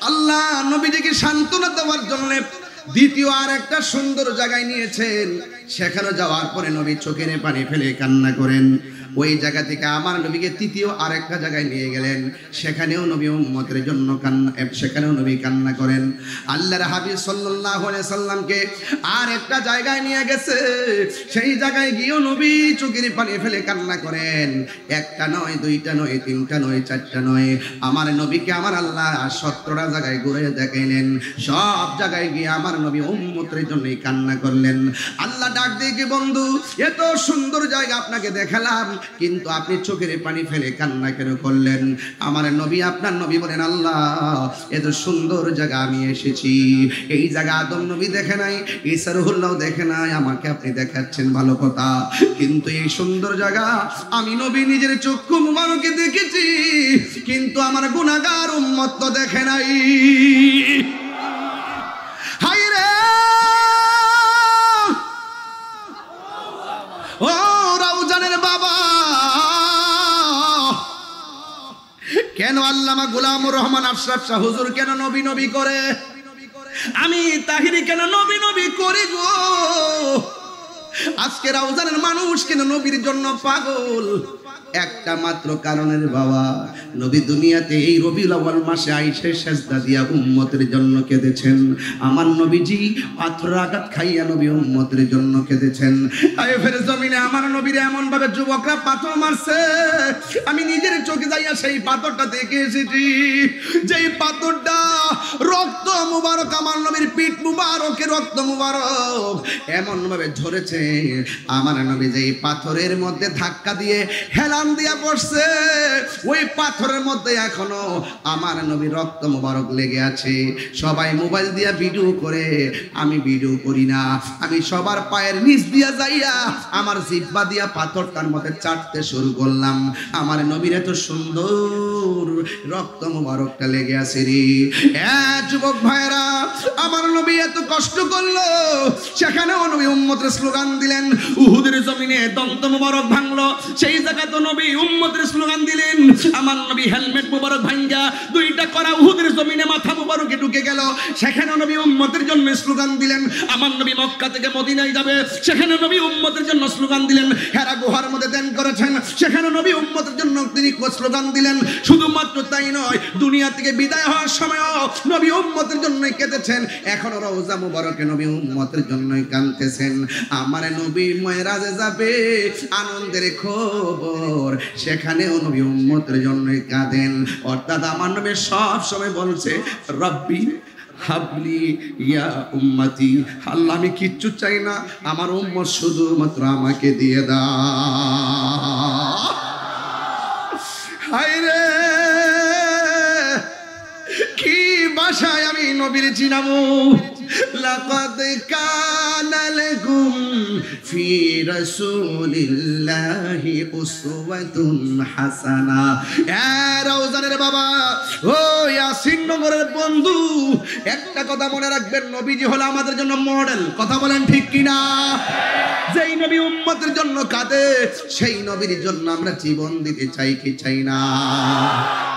Speaker 1: আল্লাহ নবীজিকে সান্ত্বনা দেওয়ার জন্য দ্বিতীয় আর একটা সুন্দর জায়গায় নিয়েছেন। সেখানে যাওয়ার পরে নবী চোখের পানি ফেলে কান্না করেন। ওই জায়গা থেকে আমার নবীকে তৃতীয় আরেকটা জায়গায় নিয়ে গেলেন, সেখানেও নবী উম্মতের জন্য কান্না, সেখানেও নবী কান্না করেন। আল্লাহর হাবিব সাল্লাল্লাহু আলাইহি সাল্লামকে আর একটা জায়গায় নিয়ে গেছে, সেই জায়গায় গিয়েও নবী চোখের পানি ফেলে কান্না করেন। একটা নয়, দুইটা নয়, তিনটা নয়, চারটা নয়, আমার নবীকে আমার আল্লাহ 17টা জায়গায় ঘুরে দেখাইলেন। সব জায়গায় গিয়ে আমার নবী উম্মতের জন্যই কান্না করলেন। আল্লাহ ডাক দিয়ে কি, বন্ধু, এত সুন্দর জায়গা আপনাকে দেখালাম, কিন্তু আপনি চোখের পানি ফেলে কান্না কেন করলেন? আমার নবী, আপনার নবী বলেন, আল্লাহ এত সুন্দর জায়গা আমি এসেছি, এই জায়গা আদম নবী দেখে নাই, ঈসা রুহুল্লাহ দেখে নাই, আমাকে আপনি দেখাচ্ছেন ভালো কথা, কিন্তু এই সুন্দর জায়গা আমি নবী নিজের চক্ষু মুবারকে দেখেছি, কিন্তু আমার গুনাহগার উম্মত তো দেখে নাই। হায় রে, ও রাউজানের বাবা, কেন আল্লামা গোলামুর রহমান আশরাফ শাহ হুজুর কেন নবী নবী করে? আমি তাহিরি কেন নবী নবী করি গো? আজকে রওজানের মানুষ কেন নবীর জন্য পাগল? একটা মাত্র কারণের বাবা, নবী দুনিয়াতে এই রবিউল আউয়াল মাসে আইসে সেজদা দিয়া উম্মতের জন্য কেঁদেছেন। আমার নবীজি পাথর আঘাত খাইয়া নবী উম্মতের জন্য কেঁদেছেন। তায়েফের জমিনে আমার নবীর এমন ভাবে যুবকরা পাথর মারছে, আমি নিজের চোখে যাইয়া সেই পাথরটা দেখে এসেছি। যেই পাথরটা রক্ত মুবারক, আমার নবীর পিঠ মুবারকের রক্ত মুবারক এমন ভাবে ঝরেছে, আমার নবী যেই পাথরের মধ্যে ধাক্কা দিয়ে হেলান দিয়া পড়ছে, ওই পাথরের মধ্যে এখনো আমার নবী রক্ত মুবারক লেগে আছে। সবাই মোবাইল দিয়া ভিডিও করে, আমি ভিডিও করি না, আমি সবার পায়ের নিচ দিয়া যাইয়া আমার জিহ্বা দিয়া পাথরটার মধ্যে চাটতে শুরু করলাম। আমার নবীর এত সুন্দর রক্ত মুবারকটা লেগে আছে রে। যুবক ভাইরা, আমার নবী এত কষ্ট করলো, সেখানেও নবী উম্মতের স্লোগান দিলেন। উহুদের জমিনে দন্ত মুবারক ভাঙলো, সেই জায়গা তো নবী উম্মতের স্লোগান দিলেন। আমার নবী হেলমেট মুবারক ভাঙ্গা দুইটা করা উহুদের জমিনে মাথা মুবারকে ঢুকে গেল, সেখানে নবী উম্মতের জন্য স্লোগান দিলেন। আমার নবী মক্কা থেকে মদিনায় যাবে, সেখানে নবী উম্মতের জন্য স্লোগান দিলেন। হেরা গুহার মধ্যে ধ্যান করেছেন, সেখানে নবী উম্মতের জন্য তিনি স্লোগান দিলেন। শুধুমাত্র তাই নয়, দুনিয়া থেকে বিদায় হওয়ার সময়ও নবী উম্মতের জন্যই কেঁদেছেন। এখনো রওজা মুবারকে নবী উম্মতের জন্যই কাঁদতেছেন। আমার নবী মেরাজে যাবে, আনন্দের খবর, সেখানেও নবী উম্মতের জন্যই কাঁদেন। অর্থাৎ আমার নবী সব সময় বলছে, রব্বি হাবলি ইয়া উম্মতি, আল্লাহ আমি কিচ্ছু চাই না, আমার উম্মত শুধুমাত্র আমাকে দিয়ে দাও। হায় রে, কি ভাষায় আমি নবীর চিনাবো। লাকাদ কানা লাকুম ফি রাসূলিল্লাহি উসওয়াতুন হাসানা। রওজানের বাবা, ও ইয়াসিন নগরের বন্ধু, একটা কথা মনে রাখবেন, নবীজি হলো আমাদের জন্য মডেল। কথা বলেন ঠিক কিনা? যেই নবী উম্মতের জন্য কাঁদে, সেই নবীর জন্য আমরা জীবন দিতে চাই কি চাই না?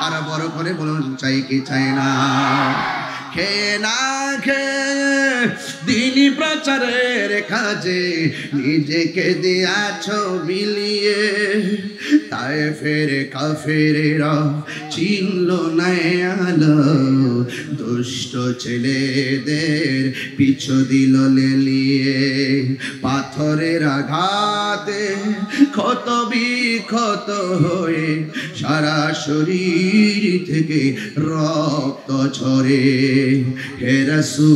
Speaker 1: আর বড় করে বলুন, চাই কি চাই না? খেয়ে না খেয়ে দিনী প্রচারের কাজে নিজেকে দিয়াছ বিলিয়ে, তায়েফের কাফেরেরা চিনল না আলো, দুষ্ট ছেলেদের পিছু দিল লেলিয়ে। পাথরের আঘাতে ক্ষত বিক্ষত হয়ে সারা শরীর থেকে রক্ত ঝরে। হে রাসূল,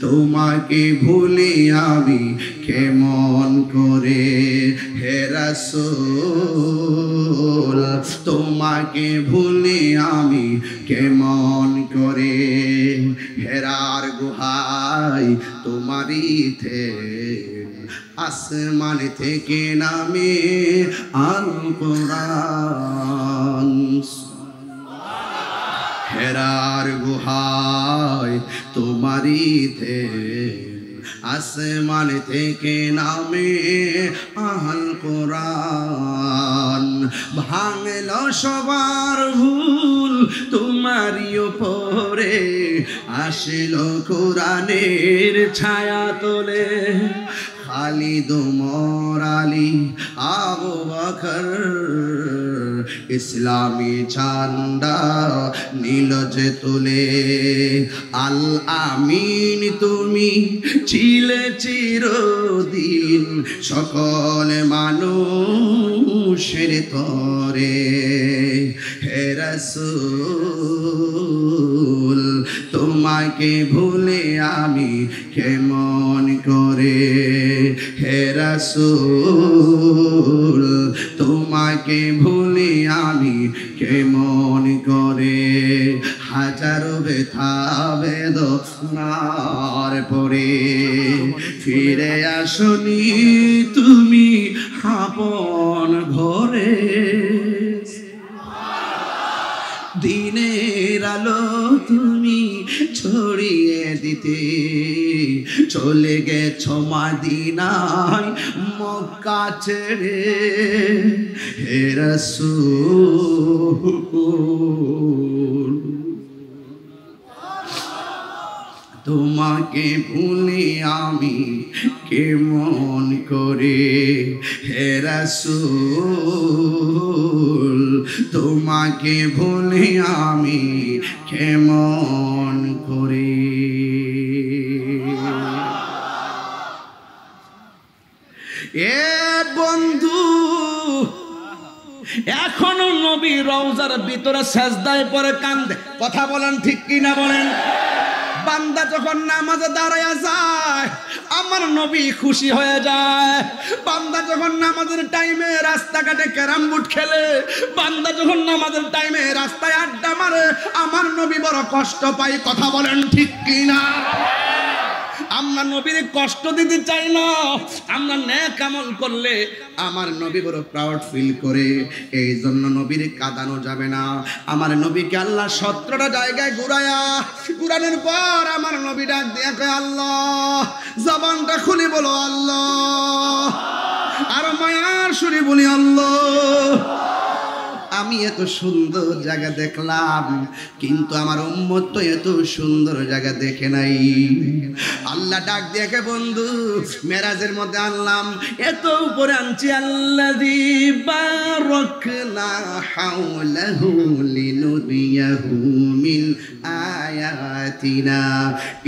Speaker 1: তোমাকে ভুলি আমি কেমন করে? হে রাসূল, তোমাকে ভুলি আমি কেমন করে? হেরার গুহায় তোমারই আসমান থেকে নামে আল কোরআন। হেরার গুহায় তোমারই আসমান থেকে নামে আল কোরআন। ভাঙল সবার ভুল তোমারই উপরে, আসিল কোরআনের ছায়া তোলে। খালিদ, ওমর, আলী, আবু বকর ইসলামী ঝান্ডা নীল যে তুলে। আল আমিন তুমি ছিলে চিরদিন সকল মানুষের তরে। হে রাসূল, তোমাকে ভুলে আমি কেমন করে? হে রাসূল, তোমাকে ভুলে আমি কেমন করে? হাজারো ব্যথা বেদনার পরে ফিরে আসনি তুমি আপন ঘরে। দিনের আলো তুমি ছড়িয়ে দিতে চলে গেছো মদিনায় মক্কা ছেড়ে। হে রাসূল, তোমাকে ভুলি আমি কেমন করে হে রাসূল, তোমাকে ভুলি আমি কেমন করে। এ বন্ধু, এখনো নবী রওজার ভিতরে সেজদায় পড়ে কান্দে। কথা বলেন ঠিক কিনা বলেন? বান্দা যখন নামাজে দাঁড়ায়া যায় আমার নবী খুশি হয়ে যায়। বান্দা যখন নামাজের টাইমে রাস্তাঘাটে ক্যারাম বোর্ড খেলে, বান্দা যখন নামাজের টাইমে রাস্তায় আড্ডা মারে আমার নবী বড় কষ্ট পায়। কথা বলেন ঠিক কিনা? আমরা নবীর কষ্ট দিতে চাই না। আমরা নেক আমল করলে আমার নবী বড় প্রাউড ফিল করে, এই জন্য নবীর কাঁদানো যাবে না। আমার নবীকে আল্লাহ 17টা জায়গায় ঘুরানোর পর আমার নবী ডাক দিয়ে কয় আল্লাহ। জবানটা খুলে বলো আল্লাহ, আর মায়ার সুরে বলি আল্লাহ। আমি এত সুন্দর জায়গা দেখলাম কিন্তু আমার উম্মত তো এত সুন্দর জায়গা দেখে নাই। আল্লাহ ডাক দেখে বন্ধু মেরাজের মধ্যে আনলাম, এত উপরে আনছি আল্লাযী বারাকনা হাওলাহু লিনুরিয়াহু মিন আয়াতিনা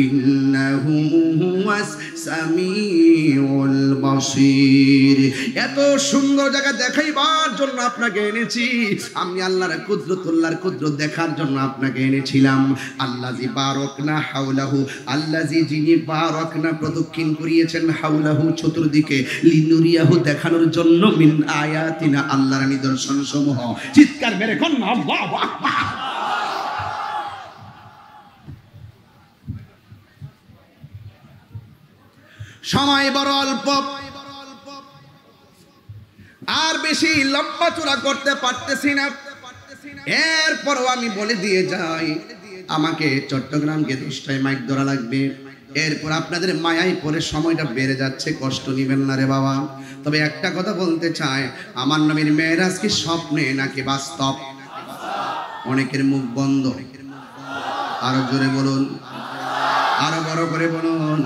Speaker 1: ইন্নাহু হুয়াস সামিউল বাসীর। এত সুন্দর জায়গা দেখাইবার জন্য আপনাকে এনেছি আমি। আল্লাহর কুদরতুল্লাহর কুদরত দেখার জন্য আপনাকে এনেছিলাম। আল্লাযী বারাকনা হাওলাহু, আল্লাযী যিনি বারাকনা প্রদক্ষিণ করিয়েছেন হাওলাহু চতুর্দিকে, লিনুরিয়াহু দেখানোর জন্য, মিন আয়াতিনা আল্লাহর নিদর্শন সমূহ। চিৎকার মেরে কোন আল্লাহু আকবার। সময় বড় অল্প, আর বেশি লম্বা চূড়া করতে পারতেছি না। এরপরও আমি বলে দিয়ে যাই, আমাকে চট্টগ্রামকে 10টায় মাইক ধরা লাগবে। এরপর আপনাদের মায়ায় পরে সময়টা বেড়ে যাচ্ছে, কষ্ট নিবেন না রে বাবা। তবে একটা কথা বলতে চাই, আমার নবীর মেরাজ কি স্বপ্নে নাকি বাস্তব? অনেকের মুখ বন্ধ, আরো জোরে বলুন, আরো বড় করে বলুন।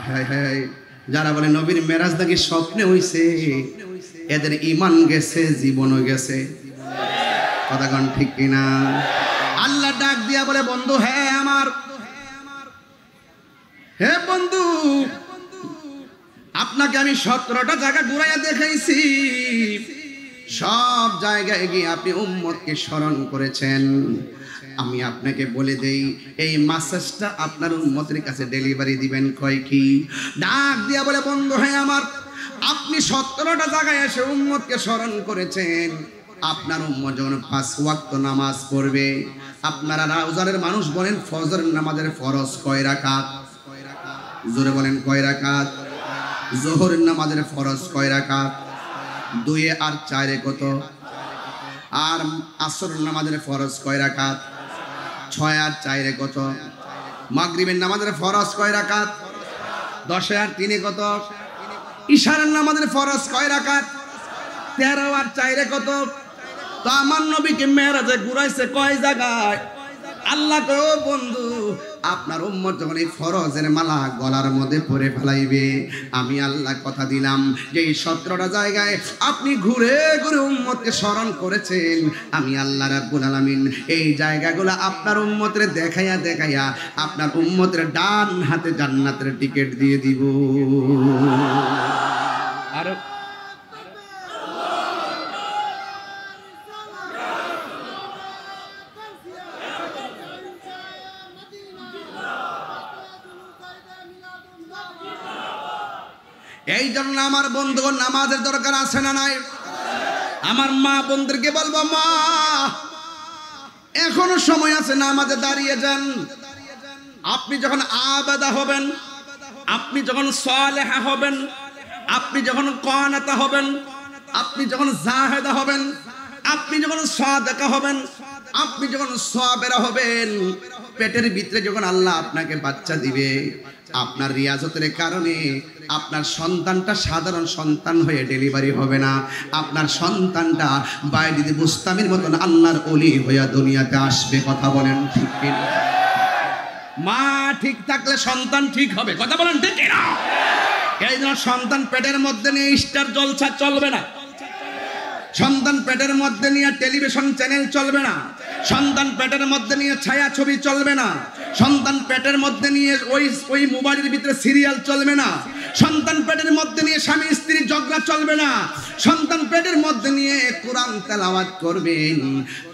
Speaker 1: হ্যাঁ হ্যাঁ, যারা বলে নবীর মেরাজ নাকি স্বপ্নে হইছে এদের ঈমান গেছে, জীবনও গেছে। কথা কোন ঠিক কিনা? আল্লাহ ডাক দিয়া বলে বন্ধু হ্যাঁ আমার, হে বন্ধু আপনাকে আমি 17টা জায়গা ঘুরাইয়া দেখাইছি। সব জায়গায় গিয়ে আপনি উম্মতকে স্মরণ করেছেন। আমি আপনাকে বলে দেই, এই মেসেজটা আপনার উম্মতের কাছে ডেলিভারি দিবেন কয় কি? ডাক দিয়া বলে বন্ধু হ্যাঁ আমার, আপনি 17টা জায়গায় এসে উম্মতকে স্মরণ করেছেন। আপনার উম্মত যখন 5 ওয়াক্ত নামাজ পড়বে, আপনারা রওজানের মানুষ বলেন ফজর নামাজের ফরজ কয় রাকাত? জোরে বলেন কয় রাকাত? যোহরের নামাজের ফরজ কয় রাকাত? 2 আর 4 কত? আর আসরের নামাজের ফরজ কয় রাকাত? 6 আর 4 কত? মাগরিবের নামাজের ফরজ কয় রাকাত? 10 আর 3 কত? ইশারের নামাজের ফরজ কয় রাকাত? 13 আর 4 কত? তো আমার নবীকে মেরাজে ঘুরাইছে কয় জায়গায়? আল্লাহ কয় ও বন্ধু আপনার উম্মত যখন এই ফরজের মালা গলার মধ্যে পরে ফেলাইবে, আমি আল্লাহ কথা দিলাম যে এই 17টা জায়গায় আপনি ঘুরে ঘুরে উম্মতকে স্মরণ করেছেন, আমি আল্লাহ রাব্বুল আলামিন এই জায়গাগুলো আপনার উম্মতের দেখাইয়া দেখাইয়া আপনার উম্মতের ডান হাতে জান্নাতের টিকিট দিয়ে দিব। আর এই জন্য আমার বন্ধুগণ নামাজের দরকার আছে না নাই? আমার মা বোনদেরকে বলবো, মা এখনো সময় আছে, নামাজে দাঁড়িয়ে যান। আপনি যখন আবাদা হবেন, আপনি যখন সালেহা হবেন, আপনি যখন কানাতা হবেন, আপনি যখন জাহেদা হবেন, আপনি যখন সাদেকা হবেন, আপনি যখন সাবেরা হবেন, পেটের ভিতরে যখন আল্লাহ আপনাকে বাচ্চা দিবে, আপনার রিয়াজতের কারণে আপনার সন্তানটা সাধারণ সন্তান হয়ে ডেলিভারি হবে না, আপনার সন্তানটা বাইরে বুস্তামির মতন আল্লাহর ওলি হইয়া দুনিয়াতে আসবে। কথা বলেন ঠিক কিনা? মা ঠিক থাকলে সন্তান ঠিক হবে, কথা বলেন ঠিক না? এই জন্য সন্তান পেটের মধ্যে নিয়ে স্টার জলসা চলবে না, সন্তান পেটের মধ্যে নিয়ে টেলিভিশন চ্যানেল চলবে না, সন্তান পেটের মধ্যে নিয়ে ছায়া ছবি চলবে না, সন্তান পেটের মধ্যে নিয়ে ওই মোবাইলের ভিতরে সিরিয়াল চলবে না, সন্তান পেটের মধ্যে নিয়ে স্বামী স্ত্রী ঝগড়া চলবে না, সন্তান পেটের মধ্যে নিয়ে কোরআন তেলাওয়াত করবেন।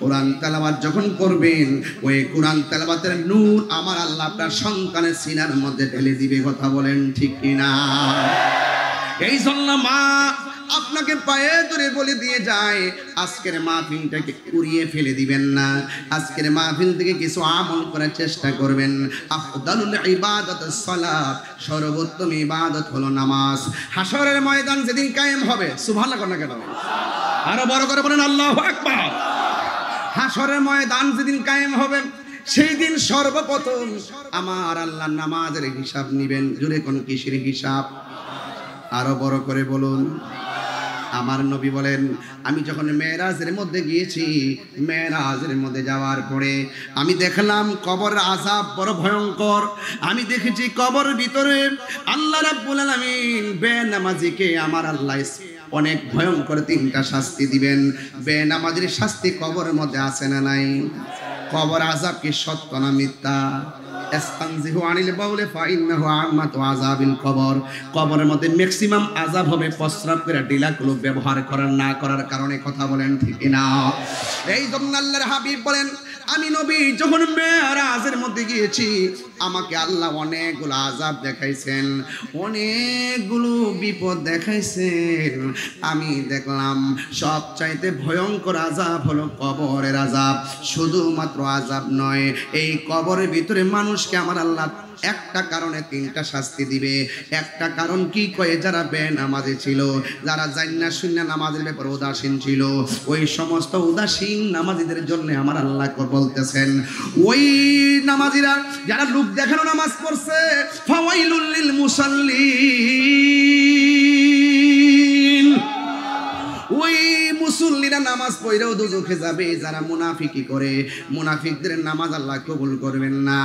Speaker 1: কোরআন তেলাওয়াত যখন করবেন, ওই কোরআন তেলাওয়াতের নূর আমার আল্লাহ আপনার সন্তানের সিনার মধ্যে ঢেলে দিবে, কথা বলেন ঠিক কিনা? এই জন্য মা আপনাকে পায়ে ধরে বলে দিয়ে যায়, আজকের মাহফিলটাকে কুড়িয়ে ফেলে দিবেন না, আজকের মাহফিল থেকে কিছু আমল করার চেষ্টা করবেন। আফদালুল ইবাদাতুস সালাত, সর্বোত্তম ইবাদত হলো নামাজ। হাশরের ময়দান যেদিন কায়েম হবে, সুবহানাল্লাহ কোন কেন আরো বড় করে বলেন আল্লাহু আকবার। হাশরের ময়দান যেদিন কায়েম হবে, সেই দিন সর্বপ্রথম আমার আল্লাহ নামাজের হিসাব নিবেন। জুড়ে কোন কিসের হিসাব? আরো বড় করে বলুন। আমার নবী বলেন, আমি যখন মেরাজের মধ্যে গিয়েছি, মেরাজের মধ্যে যাওয়ার পরে আমি দেখলাম কবরের আযাব বড় ভয়ঙ্কর। আমি দেখেছি কবর ভিতরে আল্লাহ রাব্বুল আলামিন বেনামাজিকে আমার আল্লাহ অনেক ভয়ঙ্কর তিনটা শাস্তি দিবেন। বেনামাজির শাস্তি কবরের মধ্যে আছে না নাই? কবর আযাব কি সত্য না মিথ্যা? ইস্তানজিহু আনিল বাউলি ফাইন্নাহু আম্মাতু আযাবিল কবর। কবরের মধ্যে ম্যাক্সিমাম আযাব হবে প্রস্রাব করে ডিলাগুলো ব্যবহার করার না করার কারণে, কথা বলেন ঠিক না? এই জন্য আল্লাহর হাবিব বলেন, আমি নবী যখন মেরাজের মধ্যে গিয়েছি, আমাকে আল্লাহ অনেকগুলো আযাব দেখাইছেন, অনেকগুলো বিপদ দেখাইছেন। আমি দেখলাম সবচাইতে ভয়ঙ্কর আযাব হলো কবরের আযাব। শুধুমাত্র আযাব নয়, এই কবরের ভিতরে মানুষকে আমার আল্লাহ একটা কারণে তিনটা শাস্তি দিবে। একটা কারণ কি কয়ে, যারা বেনামাজি ছিল, যারা জান্না শুন্না নামাজের ব্যাপারে উদাসীন ছিল, ওই সমস্ত উদাসীন নামাজিদের জন্য আমার আল্লাহ বলতেছেন, ওই নামাজিরা যারা লোক দেখানো নামাজ পড়ছে, ফাওয়াইলুল লিল মুসাল্লিন, ওই মুসল্লিরা নামাজ পড়েও দুজখে যাবে। যারা মুনাফিকি করে, মুনাফিকদের নামাজ আল্লাহ কবুল করবেন না।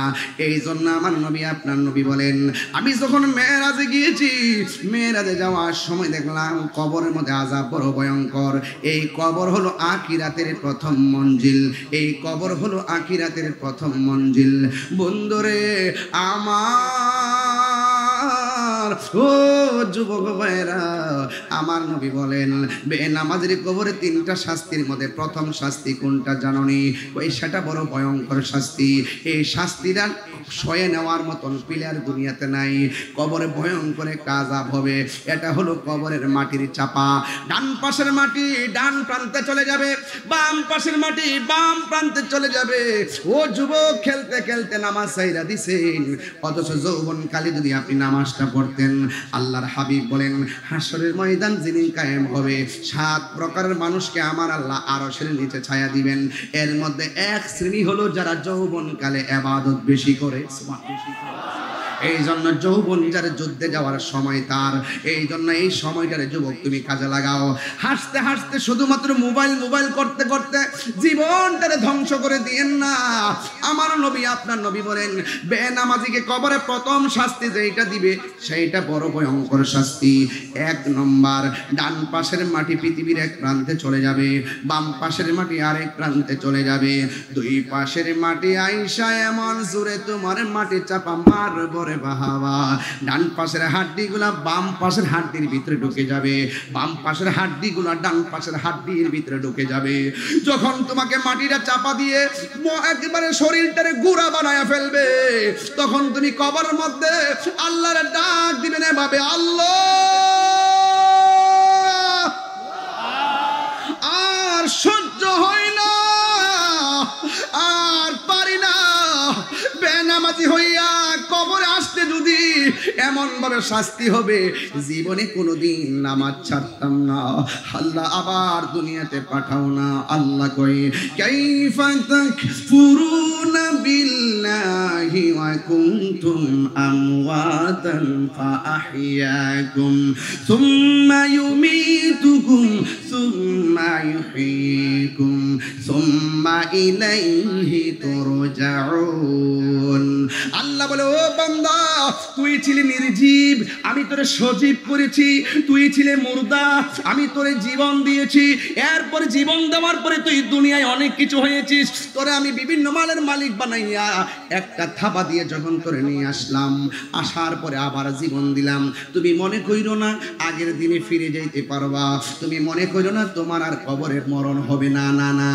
Speaker 1: এই জন্য আমার নবী আপনার নবী বলেন, আমি যখন মেরাজে গিয়েছি, মেরাজে যাওয়ার সময় দেখলাম কবরের মধ্যে আযাব বড় ভয়ঙ্কর। এই কবর হলো আখিরাতের প্রথম মঞ্জিল, এই কবর হলো আখিরাতের প্রথম মঞ্জিল। বন্ধুরে আমার, ও যুবক ভাইরা, আমার নবী বলেন, বেনামাজির কবরে তিনটা শাস্তির মধ্যে প্রথম শাস্তি কোনটা জানোনি? ওই সেটা বড় ভয়ঙ্কর শাস্তি। এই শাস্তিটা সয়ে নেওয়ার মতন পিলার দুনিয়াতে নাই। কবরে ভয়ঙ্কর আযাব হবে। এটা হলো কবরের মাটির চাপা। ডান পাশের মাটি ডান প্রান্তে চলে যাবে, বাম পাশের মাটি বাম প্রান্তে চলে যাবে। ও যুবক, খেলতে খেলতে নামাজ ছাইরা দিছেন, অথচ যৌবনকালে যদি আপনি নামাজটা পড়তেন, আল্লাহর হাবিব বলেন, হাশরের ময়দান যেদিন কায়েম হবে, 7 প্রকারের মানুষকে আমার আল্লাহ আরশের নিচে ছায়া দিবেন। এর মধ্যে এক শ্রেণী হলো যারা যৌবনকালে ইবাদত বেশি করে। এই জন্য যৌবন যার যুদ্ধে যাওয়ার সময় তার, এই জন্য এই সময়টারে যুবক তুমি কাজে লাগাও। হাসতে হাসতে শুধুমাত্র মোবাইল মোবাইল করতে করতে জীবনটারে ধ্বংস করে দিয়েন না। আমার নবী আপনার নবী বলেন, বেনামাজিকে কবরে প্রথম শাস্তি যেটা দিবে সেইটা বড় ভয়ঙ্কর শাস্তি। 1 নম্বর, ডান পাশের মাটি পৃথিবীর এক প্রান্তে চলে যাবে, বাম পাশের মাটি আরেক প্রান্তে চলে যাবে। 2 পাশের মাটি আইসা এমন জোরে তোমার মাটি চাপা মারবো রে বাবা। ডান পাশের হাড্ডিগুলা বাম পাশের হাড্ডির ভিতরে ঢুকে যাবে, বাম পাশের হাড্ডিগুলা ডান পাশের হাড্ডির ভিতরে ঢুকে যাবে। যখন তোমাকে মাটিটা চাপা দিয়ে একেবারে শরীরটারে গুঁড়া বানায় ফেলবে, তখন তুমি কবরের মধ্যে আল্লাহর ডাক দিবেন এভাবে, আল্লাহ, আর সহ্য হয় না, আর পারি না। বেনামাজি হইয়া কবরে আসতে যদি এমন ভাবে শাস্তি হবে জীবনে কোনোদিন নামাজ ছাড়তাম না, আল্লাহ আবার দুনিয়াতে পাঠাও না। আল্লাহ কয় কাইফা তাকফুরুনা বিল্লাহি ওয়া কুনতুম আমওয়াতান ফাআহইয়াকুম সুম্মা ইউমীতুকুম সুম্মা ইউহয়ীকুম সুম্মা ইলাইহি তুরজাউন। আল্লাহ বলে ও বান্দা, তুই ছিলি নির্জীব, আমি তোরে সজীব করেছি, তুই ছিলে মুর্দা, আমি তোরে জীবন দিয়েছি, এরপর জীবন দেওয়ার পরে তুই দুনিয়ায় অনেক কিছু হয়েছিস, তোরে আমি বিভিন্ন মালের মালিক বানাইয়া একটা থাবা দিয়ে যখন তোরে নিয়ে আসলাম, আসার পরে আবার জীবন দিলাম। তুমি মনে কইরো না আগের দিনে ফিরে যাইতে পারবা, তুমি মনে কইরো না তোমার আর কবরের মরণ হবে না, না না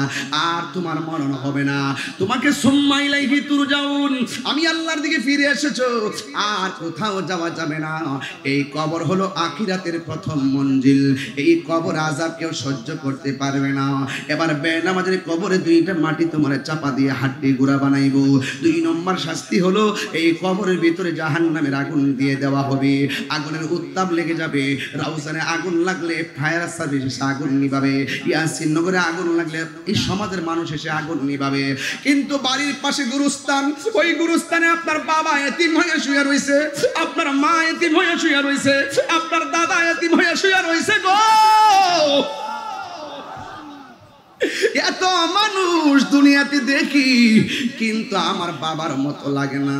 Speaker 1: আর তোমার মরণ হবে না, তোমাকে সুম্মা ইলাইহি তুরজাউন, আমি আল্লাহর দিকে ফিরে এসেছো, আর কোথাও যাওয়া যাবে না। এই কবর হলো আখিরাতের প্রথম মঞ্জিল, এই কবর আযাব কেউ সহ্য করতে পারবে না। এবার বেনামাজের কবরে দুইটা মাটি তোমার চাপা দিয়ে হাড্ডি গুঁড়া বানাইবো। 2 নম্বর শাস্তি হলো এই কবরের ভিতরে জাহান্নামের আগুন দিয়ে দেওয়া হবে, আগুনের উত্তাপ লেগে যাবে। রাউজানে আগুন লাগলে ফায়ার সার্ভিস এসে আগুন নিভাবে, ইয়াসিন নগরে আগুন লাগলে এই সমাজের মানুষ এসে আগুন নিভাবে। কিন্তু বাড়ির পাশে গুরুস্থান, ওই গুরুস্থানে আপনার বাবা এতিম হয়ে শুয়ে রয়েছে, আপনার মা এতিম হয়ে শুয়ে রয়েছে, আপনার দাদা এতিম হয়ে শুয়ে রয়েছে গো। এত মানুষ দুনিয়াতে দেখি, কিন্তু আমার বাবার মতো লাগে না।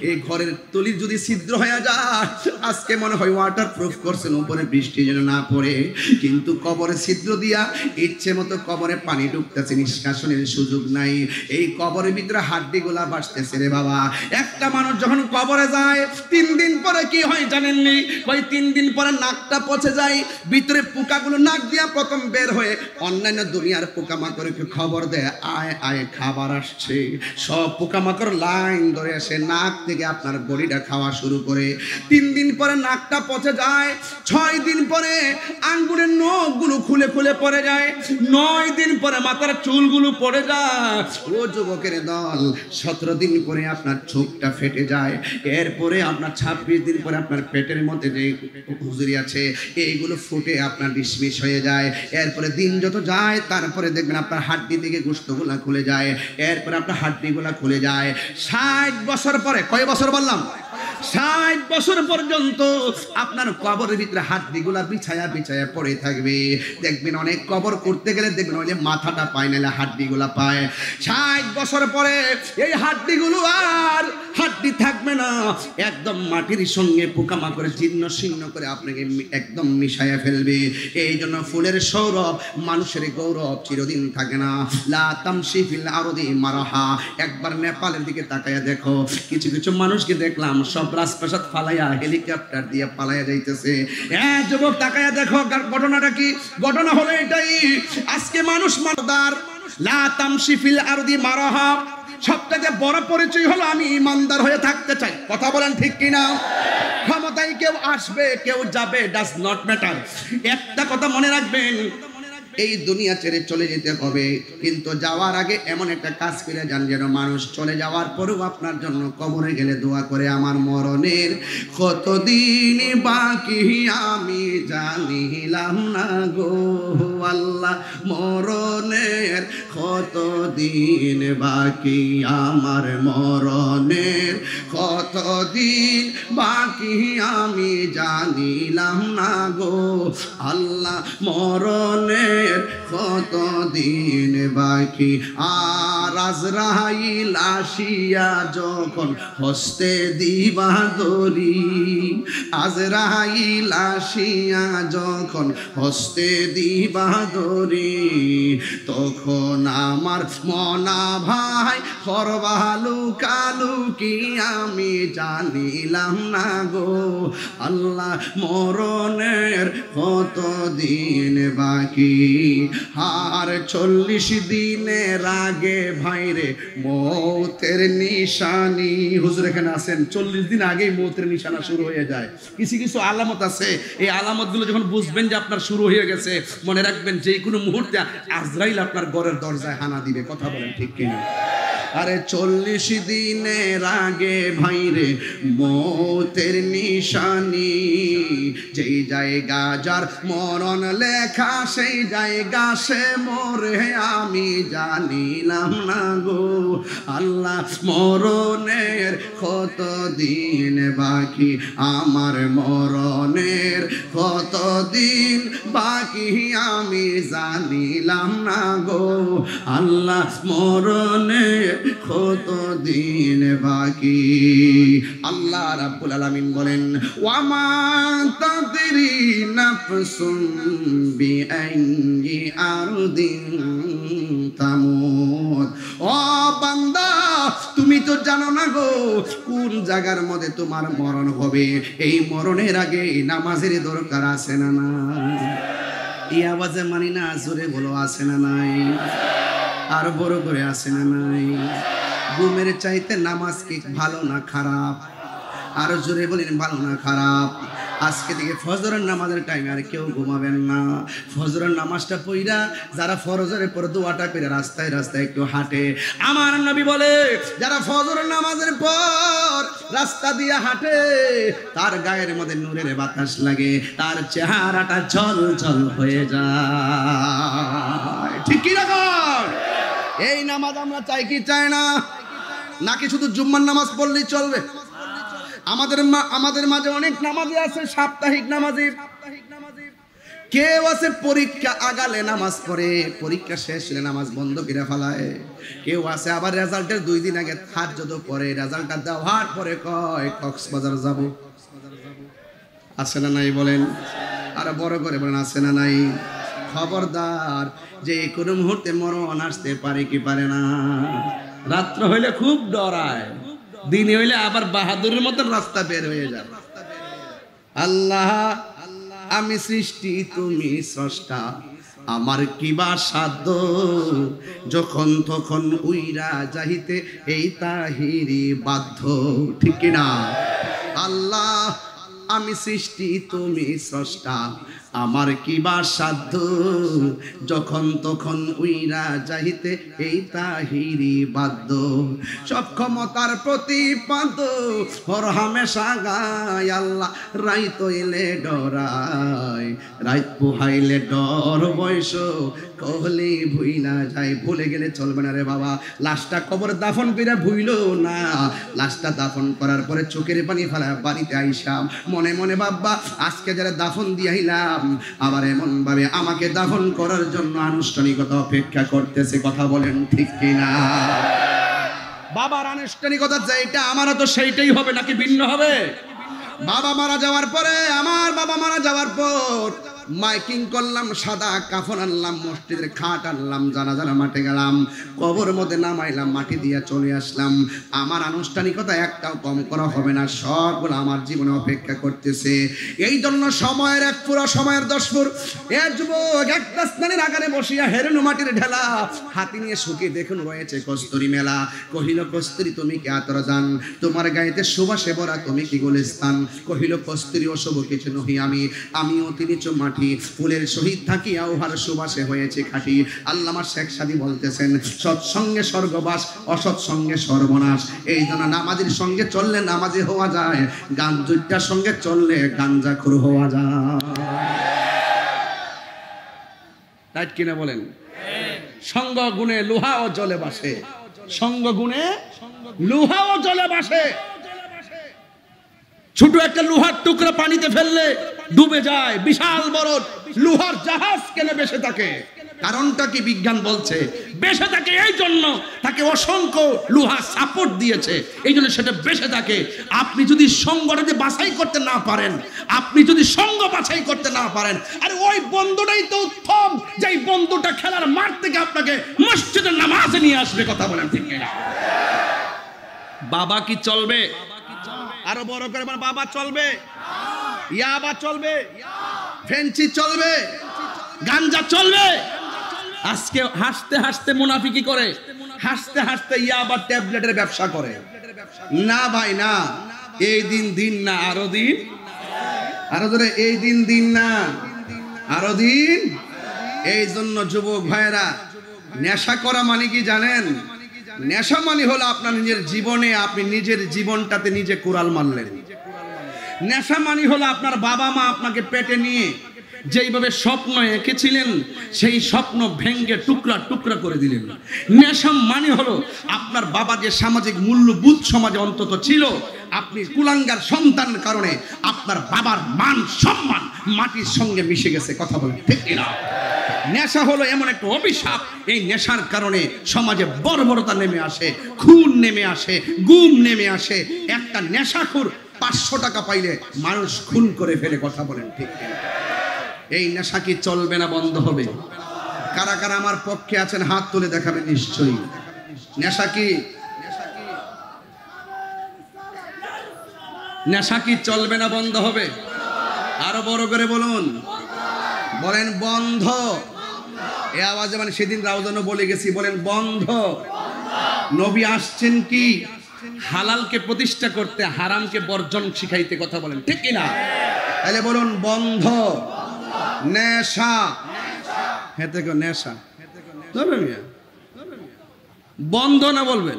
Speaker 1: এই ঘরের তলি যদি ছিদ্র হয়ে যায়, আজকে মনে হয় ওয়াটার প্রুফ করছেন উপরে বৃষ্টি যেন না পড়ে, কিন্তু কবরে ছিদ্র দিয়া ইচ্ছে মতো কবরে পানি ঢুকতেছে, নিষ্কাশনের সুযোগ নাই। এই কবরের ভিতরে হাড্ডি গোলা বাসতেছে রে বাবা। একটা মানুষ যখন কবরে যায় 3 দিন পরে কি হয় জানেননি? ওই 3 দিন পরে নাকটা পচে যায়, ভিতরে পোকাগুলো নাক দিয়া প্রথম বের হয়ে অন্যান্য দুনিয়ার পোকামাকড়কে খবর দেয়, আয় আয় খাবার আসছে। সব পোকামাকড় লাইন ধরে আসে, নাক থেকে আপনার বডিটা খাওয়া শুরু করে। 3 দিন পরে নাকটা পচে যায়, 6 দিন পরে আঙ্গুরের নখগুলো খুলে খুলে পড়ে যায়, 9 দিন পরে মাথার চুলগুলো পড়ে যায়। ও যুবকের দল, 17 দিন পরে আপনার চোখটা ফেটে যায়, এরপরে আপনার 26 দিন পরে আপনার পেটের মধ্যে যে হুজুরি আছে এইগুলো ফুটে আপনার ডিসমিস হয়ে যায়। এরপরে দিন যত যায় তারপরে দেখবেন আপনার হাড্ডি থেকে গোশতগুলা খুলে যায়, এরপরে আপনার হাড্ডিগুলা খুলে যায়। 60 বছর পরে, কয় বছর বললাম? 60 বছর পর্যন্ত আপনার কবরের ভিতরে হাড্ডিগুলা বিছায়া বিছায়া পড়ে থাকবে। দেখবেন অনেক কবর করতে গেলে দেখবেন ওই যে মাথাটা পায় না, হাড্ডিগুলা পায়। 60 বছর পরে এই হাড্ডিগুলো আর হাড্ডি থাকবে না, একদম মাটির সঙ্গে পোকামাকড়ে জীর্ণ শীর্ণ করে আপনাকে একদম মিশাইয়া ফেলবে। এই জন্য ফুলের সৌরভ মানুষের গৌরব চিরদিন থাকে না। লা তামশি ফিল আরদি মারাহা। একবার নেপালের দিকে তাকায়া দেখো, কিছু কিছু মানুষকে দেখলাম সব রাজপ্রাসাদ ফালাইয়া হেলিকপ্টার দিয়ে পালাইয়া যাইতেছে। যুবক তাকায়া দেখো ঘটনাটা কি? ঘটনা হলো এটাই, আজকে মানুষ মারদার। লা তামশি ফিল আরদি মারাহা, সবথেকে বড় পরিচয় হলো আমি ইমানদার হয়ে থাকতে চাই। কথা বলেন ঠিক কিনা? ক্ষমতায় কেউ আসবে কেউ যাবে, ডাজ নট ম্যাটার। একটা কথা মনে রাখবেন, এই দুনিয়া ছেড়ে চলে যেতে হবে, কিন্তু যাওয়ার আগে এমন একটা কাজ করে যান যেন মানুষ চলে যাওয়ার পরেও আপনার জন্য কবরে গেলে দোয়া করে, আমার মরণের কতদিন বাকি আমি জানিলাম না গো আল্লাহ, মরণের কতদিন বাকি, আমার মরণের কতদিন বাকি আমি জানিলাম না গো আল্লাহ, মরণের কতদিন বাকি। আর আজরাইল আসিয়া যখন হস্তে দিবা দড়ি, আজরাইল আসিয়া যখন হস্তে দিবা দড়ি, তখন আমার মনা ভাই করবালু কালু কি আমি জানিলাম না গো আল্লাহ, মরণের কতদিন বাকি। আর 40 দিনের আগে ভাইরে মৌতের নিশানি। হুজুর এখানে আছেন, 40 দিন আগেই মৌতের নিশানা শুরু হয়ে যায়। কিছু কিছু আলামত আছে, এই আলামতগুলো যখন বুঝবেন যে আপনার শুরু হয়ে গেছে, মনে রাখবেন যে কোনো মুহূর্তে আজরাইল আপনার ঘরের দরজায় হানা দিবে। কথা বলেন ঠিক কিনা? আরে 40 দিনের আগে ভাইরে মৌতের নিশানি, যেই জায়গা যার মরণ লেখা সেই জায়গা সে মরে আমি জানিলাম না গো আল্লাহ। মরণের কত দিন বাকি, আমার মরণের কত দিন বাকি আমি জানিলাম না গো আল্লাহ। মরণের কত দিন বাকি। আল্লাহ রাব্বুল আলামিন বলেন ওয়ামা তাদরি নাফসুম বিআইয়ি আরদিন তামুত। ও বান্দা তুমি তো জানো না গো কোন জায়গার মধ্যে তোমার মরণ হবে। এই মরণের আগে নামাজের দরকার আছে না না? এই আওয়াজে মানি না, জোরে বলো আছে না নাই? আর বড় করে আছে না নাই? ঘুমের চাইতে নামাজ কি ভালো না খারাপ? আর জোরে বলেন ভালো না খারাপ? আজকে থেকে ফজরের নামাজের টাইমে আর কেউ ঘুমাবেন না। ফজরের নামাজটা পড়া যারা ফরজের পর দোয়াটা করে রাস্তায় রাস্তায় একটু হাঁটে, আমার নবী বলে যারা ফজরের নামাজের পর রাস্তা দিয়ে হাঁটে তার গায়ের মধ্যে নূরের বাতাস লাগে, তার চেহারাটা ঝল ঝল হয়ে যায়। ঠিক কি রকম? এই নামাজ আমরা চাই কি চাই না? নাকি শুধু জুম্মার নামাজ পড়লেই চলবে? আমাদের মাঝে অনেক নামাজি আছে, সাপ্তাহিক নামাজি। কেউ আছে পরীক্ষা আগালে নামাজ পড়ে, পরীক্ষা শেষ হলে নামাজ বন্ধ করে ফেলায়। কেউ আছে আবার রেজাল্টের 2 দিন আগে তাহাজ্জুদ পড়ে, রেজাল্টটা দেওয়ার পরে কয় কক্সবাজার যাব। আছে না নাই বলেন? আর বড় করে বলেন আছে না নাই? খবরদার, যে কোনো মুহূর্তে মরণ আসতে পারে কি পারে না। রাত্র হইলে খুব ডরায়, দিনে হইলে আবার বাহাদুরের মতো রাস্তা বের হয়ে যায়। আল্লাহ আমি সৃষ্টি তুমি স্রষ্টা, আমার কিবা সাধ্য, যখন তখন উইরা যাইতে এই তাহিরি বাধ্য। ঠিক কিনা? আল্লাহ আমি সৃষ্টি তুমি স্রষ্টা, আমার কিবা সাধ্য, যখন তখন উইরা যাইতে এই তাহিরি বাধ্য। সব ক্ষমতার প্রতিপাদ্য হর হামেশা গায় আল্লাহ, রাইত এলে ডরায়, রাইত পোহাইলে ডর বয়স কহলে ভুইলা যায়। ভুলে গেলে চলবে না রে বাবা। লাশটা কবর দাফন করে ভুইলো না, লাশটা দাফন করার পরে চোখের পানি ফেলা বাড়িতে আইসাম মনে মনে বাবা আজকে যারা দাফন দিয়ে আইলাম আবার এমন ভাবে আমাকে দাফন করার জন্য আনুষ্ঠানিকতা অপেক্ষা করতেছে। কথা বলেন ঠিক কিনা? বাবার আনুষ্ঠানিকতা যেটা আমারও তো সেইটাই হবে নাকি ভিন্ন হবে? বাবা মারা যাওয়ার পরে, আমার বাবা মারা যাওয়ার পর মাইকিং করলাম, সাদা কাফন আনলাম, মসজিদের খাট আনলাম, জানাজানা মাঠে গেলাম, কবর মধ্যে নামাইলাম, মাটি দিয়ে চলে আসলাম। আমার আনুষ্ঠানিকতা একটাও কম করা হবে না, সবগুলো আমার জীবনে অপেক্ষা করতেছে। এই জন্য সময়ের 1 পুরো সময়ের 10 ফুর এ যুবক একটা স্নানের আগারে বসিয়া হেরেনু মাটির ঢেলা হাতি নিয়ে শুকিয়ে দেখুন রয়েছে কস্তুরী মেলা। কহিল কস্তুরী তুমি কে আতর জান, তোমার গায়েতে সুবাসে ভরা তুমি কি গোলিস্তান। কহিল কস্তুরী অশুভ কিছু নহি আমি, আমিও তিনি মাটি ফুলের সহিত থাকিয়া উহার সুবাসে হয়েছে খাঁটি। আল্লামা শেখ সাদী বলতেছেন সৎসঙ্গে স্বর্গবাস, অসৎসঙ্গে সর্বনাশ। এই জন্য নামাজের সঙ্গে চললে নামাজি হওয়া যায়, গাঞ্জুটার সঙ্গে চললে গাঞ্জাখোর হওয়া যায়। তাই কিনা বলেন? সঙ্গ গুণে লোহা ও জলে বাসে, সঙ্গ গুণে লোহা ও জলে বাসে। ছোট একটা লোহার টুকরা পানিতে ফেললে ডুবে যায়, বিশাল বড় লোহার জাহাজ কেন বেঁচে থাকে? কারণটা কি বিজ্ঞান বলছে? বেঁচে থাকে এই জন্য তাকে অসংখ্য লোহা সাপোর্ট দিয়েছে, এই জন্য সেটা বেঁচে থাকে। আপনি যদি সঙ্গটাকে বাছাই করতে না পারেন, আপনি যদি সঙ্গ বাছাই করতে না পারেন, আরে ওই বন্ধুটাই তো উত্তম, যেই বন্ধুটা খেলার মাঠ থেকে আপনাকে মসজিদের নামাজে নিয়ে আসবে। কথা বলেন ঠিক কিনা? বাবা কি চলবে? আরো বড় করে বলেন, বাবা চলবে, ইয়াবা চলবে, ফেন্সি চলবে, গাঞ্জা চলবে। আজকে হাসতে হাসতে মুনাফিকি করে, হাসতে হাসতে ইয়াবা ট্যাবলেটের ব্যবসা করে। না ভাই না, এই দিন দিন না, আরো দিন, আরো ধরে এই দিন দিন না, আরো দিন। এই জন্য যুবক ভাইরা নেশা করা মানে কি জানেন? নেশা মানে হলো আপনার নিজের জীবনে আপনি নিজের জীবনটাতে নিজে কোরাল মারলেন। নেশা মানে হলো আপনার বাবা মা আপনাকে পেটে নিয়ে যেইভাবে স্বপ্ন এঁকেছিলেন সেই স্বপ্ন ভেঙ্গে টুকরা টুকরা করে দিলেন। নেশা মানে হলো আপনার বাবা যে সামাজিক মূল্যবোধ সমাজে অন্তত ছিল, আপনি কুলাঙ্গার সন্তানের কারণে আপনার বাবার মান সম্মান মাটির সঙ্গে মিশে গেছে। কথা বলেন ঠিক কিনা? নেশা হলো এমন একটা অভিশাপ, এই নেশার কারণে সমাজে বর্বরতা নেমে আসে, খুন নেমে আসে, গুম নেমে আসে। একটা নেশাখোর 500 টাকা পাইলে মানুষ খুন করে ফেলে। কথা বলেন ঠিক কিনা? এই নেশা কি চলবে না বন্ধ হবে? কারা কারা আমার পক্ষে আছেন হাত তুলে দেখাবেন নিশ্চয়ই। নেশা কি চলবে না বন্ধ হবে? আরো বড় করে বলুন, বলেন বন্ধ। এ আওয়াজে মানে সেদিন রাউজানও বলে গেছি, বলেন বন্ধ। নবী আসছেন কি হালালকে প্রতিষ্ঠা করতে, হারামকে বর্জন শিখাইতে। কথা বলেন ঠিক কিনা? তাহলে বলুন বন্ধ। নেশা হেতে কো নেশা বন্ধ না বলবেন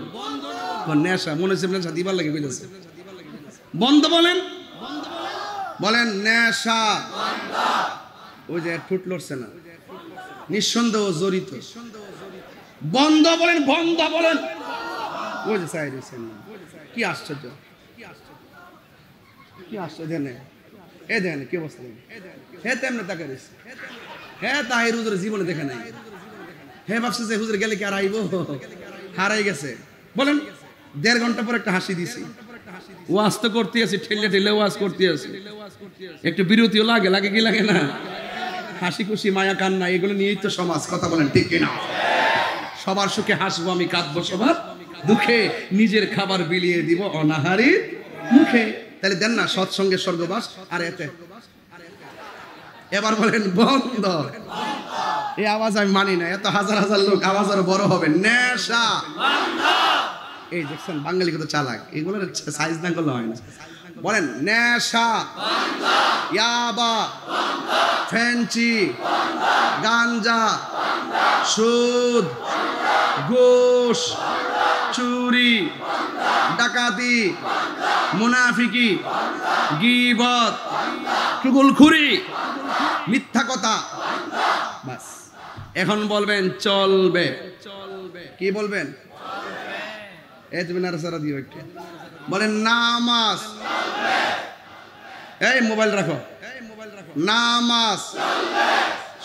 Speaker 1: নেশা মনে হচ্ছে নেশা দিবার লাগে কইতেছে বন্ধ। বলেন বলেন নেশা। ওই যে ঠুট লড়ছে না, নিঃসন্দেহ জড়িত। বন্ধ বলেন, বন্ধ বলেন। ওই যে চাই দিচ্ছেন, কি আশ্চর্য, কি আশ্চর্য। এ দেখেন কি অবস্থা, হে তেমনি তাকে দিচ্ছে। হ্যাঁ তাই হুজুর জীবনে দেখে নাই। হে ভাবছে যে হুজুর গেলে কি আর আইব, হারাই গেছে। বলেন 1.5 ঘন্টা পর একটা হাসি দিছি। ওয়াজ তো করতে আছি, ঠেলে ঠেলে ওয়াজ করতে আছি, একটু বিরতিও লাগে, লাগে কি লাগে না? হাসি খুশি মায়া কান্না এগুলো নিয়েই তো সমাজ। কথা বলেন ঠিক কিনা? সবার সুখে হাসবো আমি, কাঁদবো সবার দুঃখে, নিজের খাবার বিলিয়ে দিব অনাহারীর মুখে। তাহলে দেন না সৎসঙ্গের স্বর্গবাস। আর এতে এবার বলেন বন্ধ। এই আওয়াজ আমি মানি না, এত হাজার হাজার লোক আওয়াজ আরো বড় হবে। নেশা এই দেখছেন বাঙালি কত চালাক, এগুলোর সাইজ না করলে হয় না। বলেন নেশা, ইয়াবা, ফেন্সি, গাঞ্জা, সুদ, ঘুষ, চুরি, ডাকাতি, মুনাফিকি, গীবত, চুগলখুরি, মিথ্যা কথা। বাস এখন বলবেন চলবে। কি বলবেন? এই তুমি নাড়াচাড়া দিও একটু। বলেন নামাজ। এই মোবাইল রাখো। নামাজ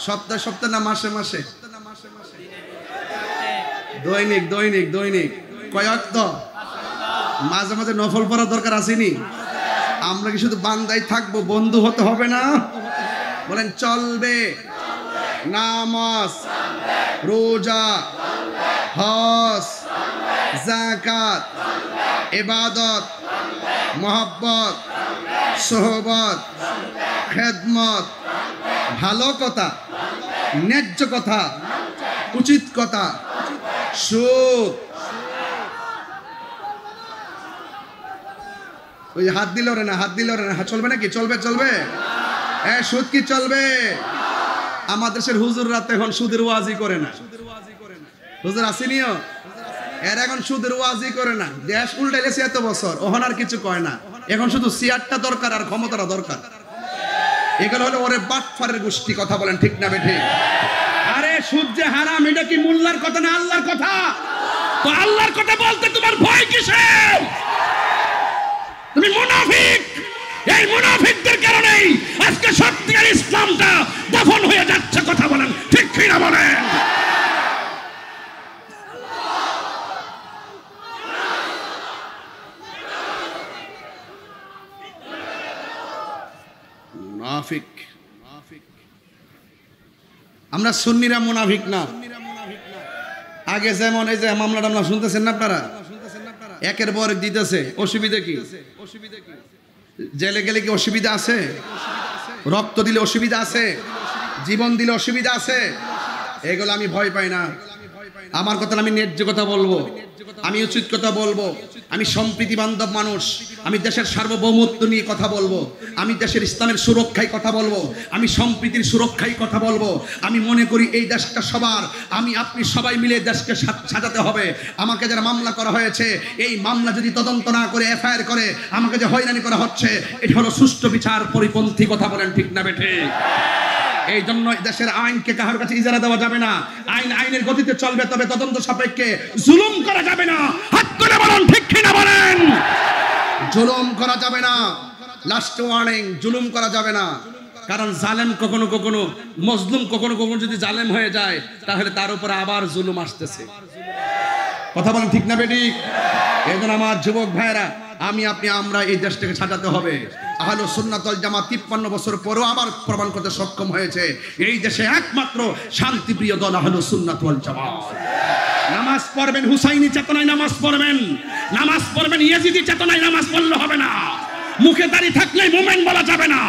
Speaker 1: সপ্তাহে সপ্তাহে না মাসে মাসে? দৈনিক দৈনিক দৈনিক। কয়েক তো মাঝে মাঝে নফল পড়ার দরকার আসেনি? আমরা কি শুধু বান্দাই থাকবো, বন্ধু হতে হবে না? বলেন চলবে। নামাজ, রোজা, হজ, যাকাত, ইবাদত, মহব্বত, সোহবত, খেদমত, ভালো কথা, ন্যায্য কথা, উচিত কথা, সুদ। ওই হাত দিল রে না, হাত দিল রে না, চলবে নাকি? চলবে চলবে। সুদ কি চলবে? আমাদের দেশের হুজুররা তো এখন সুদের ওয়াজি করে না। হুজুর আসেনিও, এর এখন সুদের ওয়াজি করে না। দেশ উল্টাইলেছে এত বছর, ওখান আর কিছু কয় না। এখন শুধু সিয়ারটা দরকার আর ক্ষমতাটা দরকার। এগুলো হলো ওরে বাটফারের গোষ্ঠী। কথা বলেন ঠিক না বেঠিক? আরে সুদ যে হারাম, এটা কি মোল্লার কথা না আল্লাহর কথা? তো আল্লাহর কথা বলতে তোমার ভয় কিসের? তুমি মুনাফিক। এই মুনাফিকদের কারণেই আজকে সত্যিকার ইসলামটা দাফন হয়ে যাচ্ছে। কথা বলেন ঠিক কি না বলেন? মুনাফিক। আমরা সুন্নিরা মুনাফিক না। আগে যেমন এই যে মামলা টামলা শুনতেছেন না আপনারা, একের পর এক দিতেছে। অসুবিধা কি? জেলে গেলে কি অসুবিধা আছে? রক্ত দিলে অসুবিধা আছে? জীবন দিলে অসুবিধা আছে? এগুলো আমি ভয় পাই না। আমার কথা আমি ন্যায্য কথা বলবো, আমি উচিত কথা বলবো, আমি সম্প্রীতি বান্ধব মানুষ, আমি দেশের সার্বভৌমত্ব নিয়ে কথা বলবো, আমি দেশের ইসলামের সুরক্ষায় কথা বলবো, আমি সম্প্রীতির সুরক্ষায় কথা বলবো। আমি মনে করি এই দেশটা সবার, আমি আপনি সবাই মিলে দেশকে সাজাতে হবে। আমাকে যারা মামলা করা হয়েছে, এই মামলা যদি তদন্ত না করে এফআইআর করে আমাকে যে হয়রানি করা হচ্ছে, এটা হলো সুষ্ঠু বিচার পরিপন্থী। কথা বলেন ঠিক না বেঠে? এই জন্য দেশের আইনকে কারোর কাছে ইজারা দেওয়া যাবে না। আইন আইনের গতিতে চলবে, তবে তদন্ত সাপেক্ষে জুলুম করা যাবে না। হাত তুলে বলুন ঠিক কি না বলেন? জুলুম করা যাবে না। লাস্ট ওয়ার্নিং, জুলুম করা যাবে না। কারণ জালেম কখনো কখনো, মজলুম কখনো কখনো যদি জালেম হয়ে যায়, তাহলে তার উপরে আবার জুলুম আসতেছে। কথা বলেন ঠিক না বেটি? এই জন্য আমার যুবক ভাইরা, আমি আপনি আমরা এই দেশটাকে সাজাতে হবে। আহলে সুন্নাত ওয়াল জামাত 53 বছর পরেও আবার প্রমাণ করতে সক্ষম হয়েছে এই দেশে একমাত্র শান্তিপ্রিয় দল আহলে সুন্নাত ওয়াল জামাত। নামাজ পড়বেন হুসাইনি চেতনায়, নামাজ পড়বেন, নামাজ পড়বেন ইয়াজিদি চেতনায়, নামাজ পড়লে হবে না। মুখে দাড়ি থাকলেই মুমিন বলা যাবে না,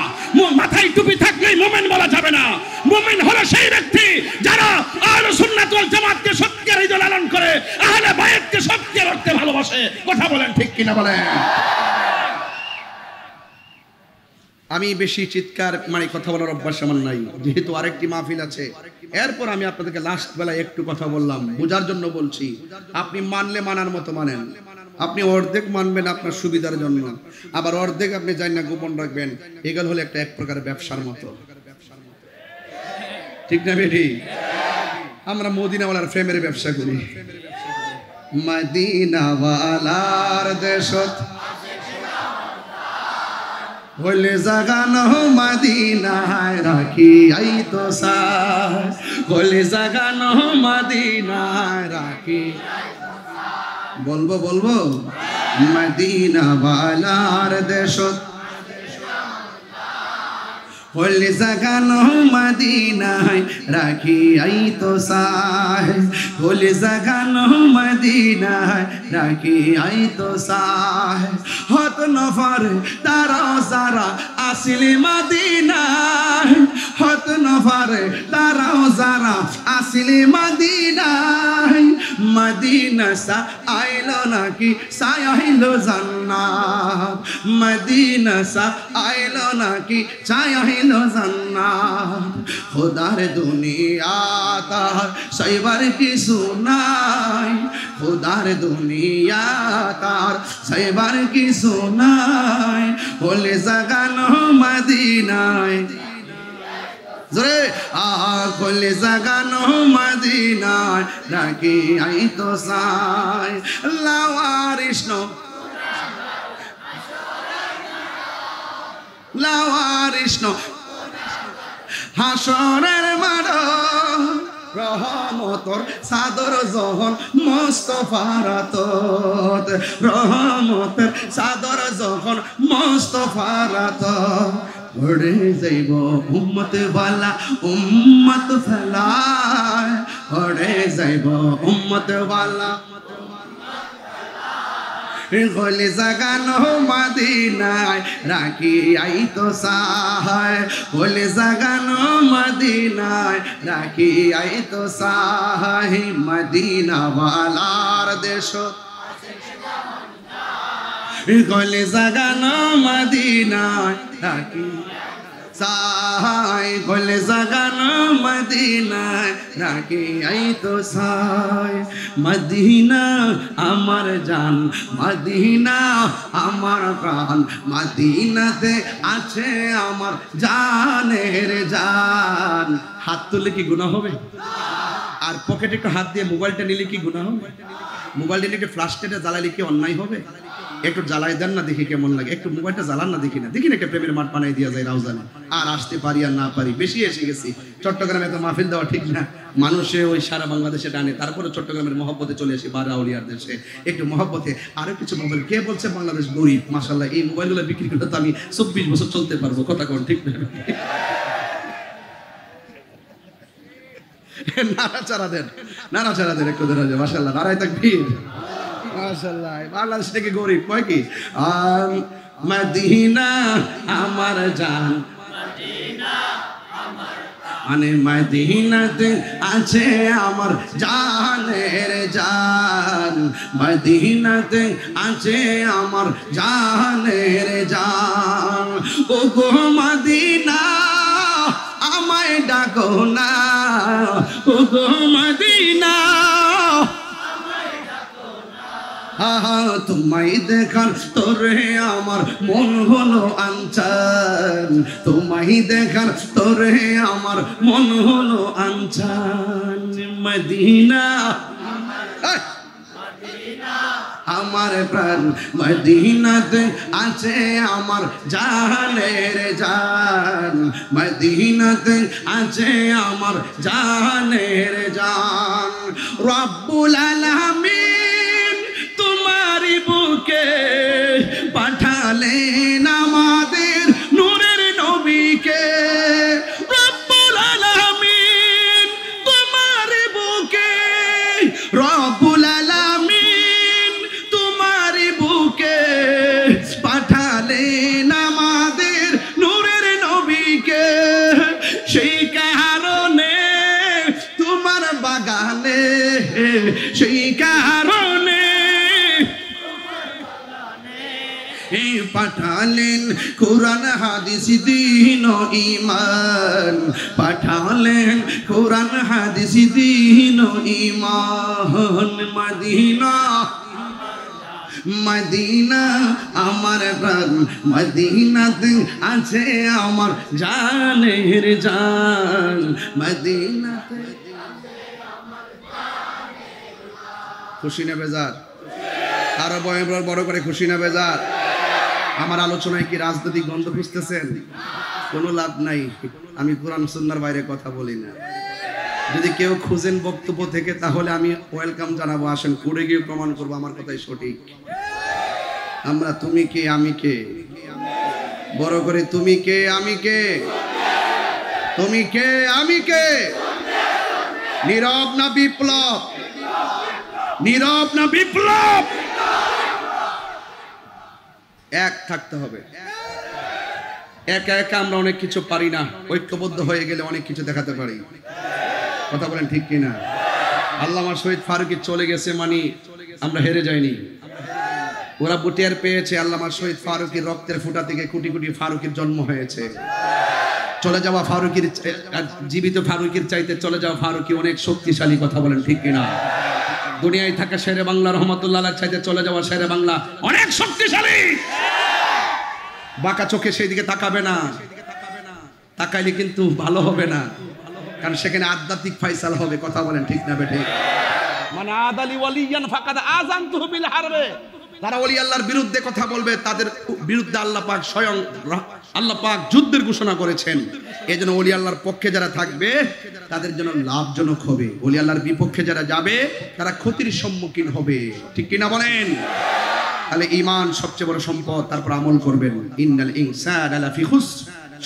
Speaker 1: মাথায় টুপি থাকলেই মুমিন বলা যাবে না। মুমিন হলো সেই ব্যক্তি যারা আহলে সুন্নাত ওয়াল জামাতকে সত্যের হৃদয় লালন করে, আহলে বাইতকে সত্যের অর্থে ভালোবাসে। কথা বলেন ঠিক কিনা বলেন? আমি বেশি চিৎকার মানে কথা বলার অভ্যাস আমার নাই, যেহেতু আরেকটি মাহফিল আছে। এরপর আমি আপনাদেরকে লাস্ট বেলায় একটু কথা বললাম, বোঝার জন্য বলছি। আপনি মানলে মানার মতো মানেন, আপনি অর্ধেক মানবেন আপনার সুবিধার জন্য, আবার অর্ধেক আপনি জানেন না গোপন রাখবেন। এগুলো হলো এক প্রকার ব্যবসার মতো, ঠিক না বেটি? আমরা মদিনাওয়ালার প্রেমের ব্যবসা করি। মদিনাওয়ালার দেশত বলে জাগানো মদিনায় রাখি আই তো সার, বলে জাগানো মদিনায় রাখি। বলবো বলবো মদিনাওয়ালার দেশত বলে জাগানো মদিনায় রাখি আই তো সার, বলে জাগানো মদিনায় রাখি আই তো সার। হত নফর তারা যারা আসিলি মদিনায়, হত নফর তারা যারা আসিলি মদিনায়, মদিনা সা আইলো নাকি সায়াইলো জান্নাত, মদিনা সা আইলো নাকি সায়াইলো জান্নাত। খোদার দুনিয়া তার সাইবার কিছু নাই, খোদার দুনিয়া তার সাইবার কিছু নাই, বলে জাগানো মদিনায় জোরে বলে জাগানো মদিনায় রাখি আই তো সাই। লাওয়ারিষ্ণ লাওয়ারিষ্ণ হাসরের মাঠ রহমতর সাদর যখন মুস্তাফার আতত, রহমতের সাদর যখন মুস্তাফার আতত। পড়ে যাইব উম্মত ওয়ালা উম্মত ফেলায়, পড়ে যাইব উম্মত ওয়ালা গলে জাগানো মদিনায় রাখি আই তো সাহায়, বলে জাগানো মদিনায় রাখি আই তো সাহায়। মদিনাওয়ালার দেশ গলে জাগানো মদিনায় রাখি সাহায়, গলে জাগানো মদিনায় রাখি আই তো সাহায়। মদিনা আমার জান, মদিনা আমার প্রাণ, মদিনাতে আছে আমার জানের জান। হাত তুললে কি গুনাহ হবে? আর পকেটে একটু হাত দিয়ে মোবাইলটা নিলে কি গুনাহ হবে? মোবাইলটা নিয়ে একটু ফ্লাশলাইটে জ্বালালে কি অন্যায় হবে? একটু জ্বালাই দেন না, দেখি কেমন লাগে। একটু মোবাইলটা জ্বালান না, দেখি না, দেখি না একটা প্রেমের মাঠ বানাই দিয়া যায় রাউজানে। আর আসতে পারি আর না পারি, বেশি এসে গেছি। চট্টগ্রামে তো মাহফিল দেওয়া ঠিক না, মানুষে ওই সারা বাংলাদেশে টানে, তারপরে চট্টগ্রামের মহব্বতে চলে আসি বারাউলিয়ার দেশে। একটু মহব্বতে আরো কিছু মোবাইল। কে বলছে বাংলাদেশ গরিব? মাশাআল্লাহ, এই মোবাইলগুলো বিক্রি করলে তো আমি 24 বছর চলতে পারবো। কথা কোন ঠিক না? নাড়াচাড়া দেন, নাড়াচাড়া দেন একটু ধরে। মাশাআল্লাহ, নারায় তাকবীর। মাশাআল্লাহ, বাংলাদেশ থেকে গরিব কয় কি? মদিনা আমার জান, মদিনা আমার মানে মদিনাতে আছে আমার জানের জান, মদিনাতে আছে আমার জানের জান। ও গো মদিনা আমায় ডাকো না, ও গো মদিনা তোমায় দেখার তোরে আমার মন হলো আনচান, তোমায় দেখার তোরে আমার মন হলো আনচান। মদিনা আমার প্রাণ, মদিনাতে আছে আমার জানের জান, মদিনাতে আছে আমার জানের জান। রব্বুল আলামিন তোমারি বুকে পাঠালেন আমাদের নূরের নবীকে, রব্বুল আলামিন তোমারি বুকে, রব্বুল আলামিন তোমারি বুকে পাঠালেন আমাদের নূরের নবীকে। সেই কারণে তোমার বাগানে, সেই কারণে পাঠালেন কোরআন হাদিস দ্বীন ও ঈমান, পাঠালেন কোরআন হাদিস দ্বীন ও ঈমান। মদিনা মদিনা আমার প্রাণ, মদিনাতে আছে আমার জানের জান, মদিনাতে। খুশি না বেজার? আরো বড় করে খুশি না বেজার? আমার আলোচনায় কি রাজনৈতিক গন্ধ খুঁজতেছেন? কোনো লাভ নাই, আমি কোরআন সুন্নাহর বাইরে কথা বলি না। যদি কেউ খুঁজেন বক্তব্য থেকে তাহলে আমি ওয়েলকাম জানাবো, আসেন করে গিয়ে প্রমাণ করবো আমার কথাই সঠিক। আমরা তুমি কে আমি কে, বড় করে তুমি কে আমি কে, তুমি কে আমি কে, নীরব না বিপ্লব, নীরব না বিপ্লব, এক থাকতে হবে। একা একা আমরা অনেক কিছু পারি না, ঐক্যবদ্ধ হয়ে গেলে অনেক কিছু দেখাতে পারি। কথা বলেন ঠিক কিনা? আল্লামা শহীদ ফারুকী চলে গেছে মানে আমরা হেরে যাইনি। ওরা বুটিয়ার পেয়েছে আল্লামা শহীদ ফারুকীর রক্তের ফুটা থেকে কোটি কোটি ফারুকীর জন্ম হয়েছে। চলে যাওয়া ফারুকীর, জীবিত ফারুকীর চাইতে চলে যাওয়া ফারুকী অনেক শক্তিশালী। কথা বলেন ঠিক কিনা? দুনিয়ায় থাকা শেরে বাংলা রহমতুল্লাহ চাইতে চলে যাওয়া শেরে বাংলা অনেক শক্তিশালী। বাঁকা চোখে সেই দিকে তাকাবে না, তাকাইলে কিন্তু ভালো হবে না, কারণ সেখানে আধ্যাত্মিক ফায়সালা হবে। কথা বলেন ঠিক না বেঠিক? মানে আদালি ওয়ালিয়ান ফাকাদ আযানতুহু বিল হারবে, তারা ওলি আল্লাহর বিরুদ্ধে কথা বলবে, তাদের বিরুদ্ধে আল্লাহ পাক স্বয়ং আল্লাহ পাক যুদ্ধের ঘোষণা করেছেন। এজন্য ওলি আল্লাহর পক্ষে যারা থাকবে তাদের জন্য লাভজনক হবে, ওলি আল্লাহর বিপক্ষে যারা যাবে তারা ক্ষতির সম্মুখীন হবে। ঠিক কিনা বলেন? তাহলে ঈমান সবচেয়ে বড় সম্পদ, তারপর আমল করবেন। ইন্নাল ইনসানা লাফি খুসর,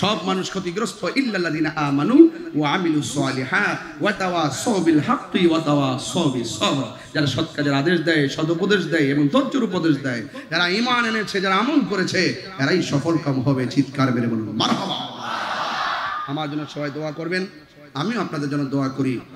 Speaker 1: সব মানুষ ক্ষতিগ্রস্ত, ইল্লাল্লাযিনা আমানু ওয়া আমিলুস সালিহাত ওয়া তাওয়াসাউ বিল হাক্কি ওয়া তাওয়াসাউ বিস সবর, যারা সৎ কাজের আদেশ দেয়, সদুপদেশ দেয় এবং ধৈর্যের উপদেশ দেয়, যারা ঈমান এনেছে, যারা আমল করেছে, এরাই সফলকাম হবে। চিৎকার মেরে বলুন মারহাবা। আমার জন্য সবাই দোয়া করবেন, আমিও আপনাদের জন্য দোয়া করি।